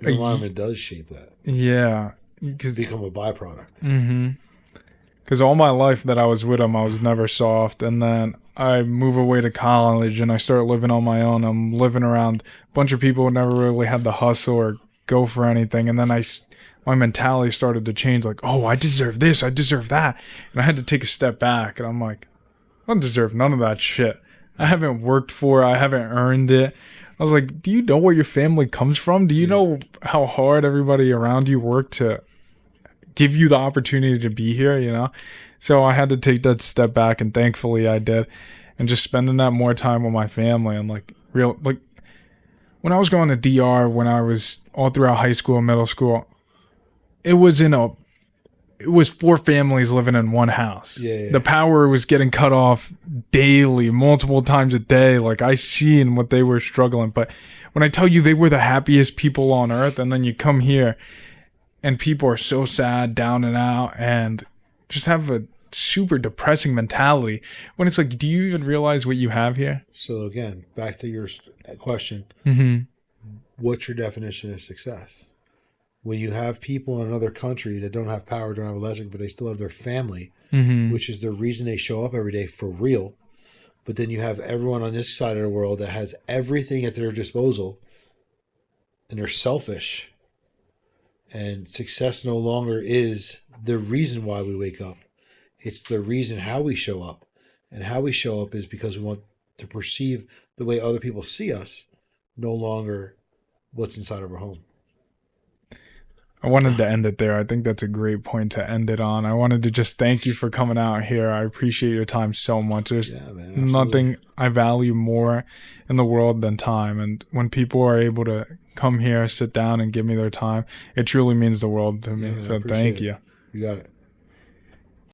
Your environment does shape that. Yeah. Become a byproduct. Mm-hmm. Because all my life that I was with them, I was never soft. And then I move away to college and I start living on my own. I'm living around a bunch of people who never really had the hustle or go for anything. And then my mentality started to change. Like, oh, I deserve this. I deserve that. And I had to take a step back. And I'm like, I don't deserve none of that shit. I haven't worked for it. I haven't earned it. I was like, do you know where your family comes from? Do you know how hard everybody around you worked to give you the opportunity to be here, you know? So I had to take that step back, and thankfully I did. And just spending that more time with my family and like when I was going to DR, when I was all throughout high school and middle school, it was 4 families living in one house. Yeah. The power was getting cut off daily, multiple times a day. Like, I seen what they were struggling. But when I tell you they were the happiest people on earth, and then you come here and people are so sad, down and out, and just have a super depressing mentality, when it's like, do you even realize what you have here? So again, back to your question. Mm-hmm. What's your definition of success? When you have people in another country that don't have power, don't have electric, but they still have their family, which is the reason they show up every day for real. But then you have everyone on this side of the world that has everything at their disposal, and they're selfish. And success no longer is the reason why we wake up. It's the reason how we show up. And how we show up is because we want to perceive the way other people see us, no longer what's inside of our home. I wanted to end it there. I think that's a great point to end it on. I wanted to just thank you for coming out here. I appreciate your time so much. There's nothing I value more in the world than time. And when people are able to come here, sit down, and give me their time, it truly means the world to me. So thank you. You got it.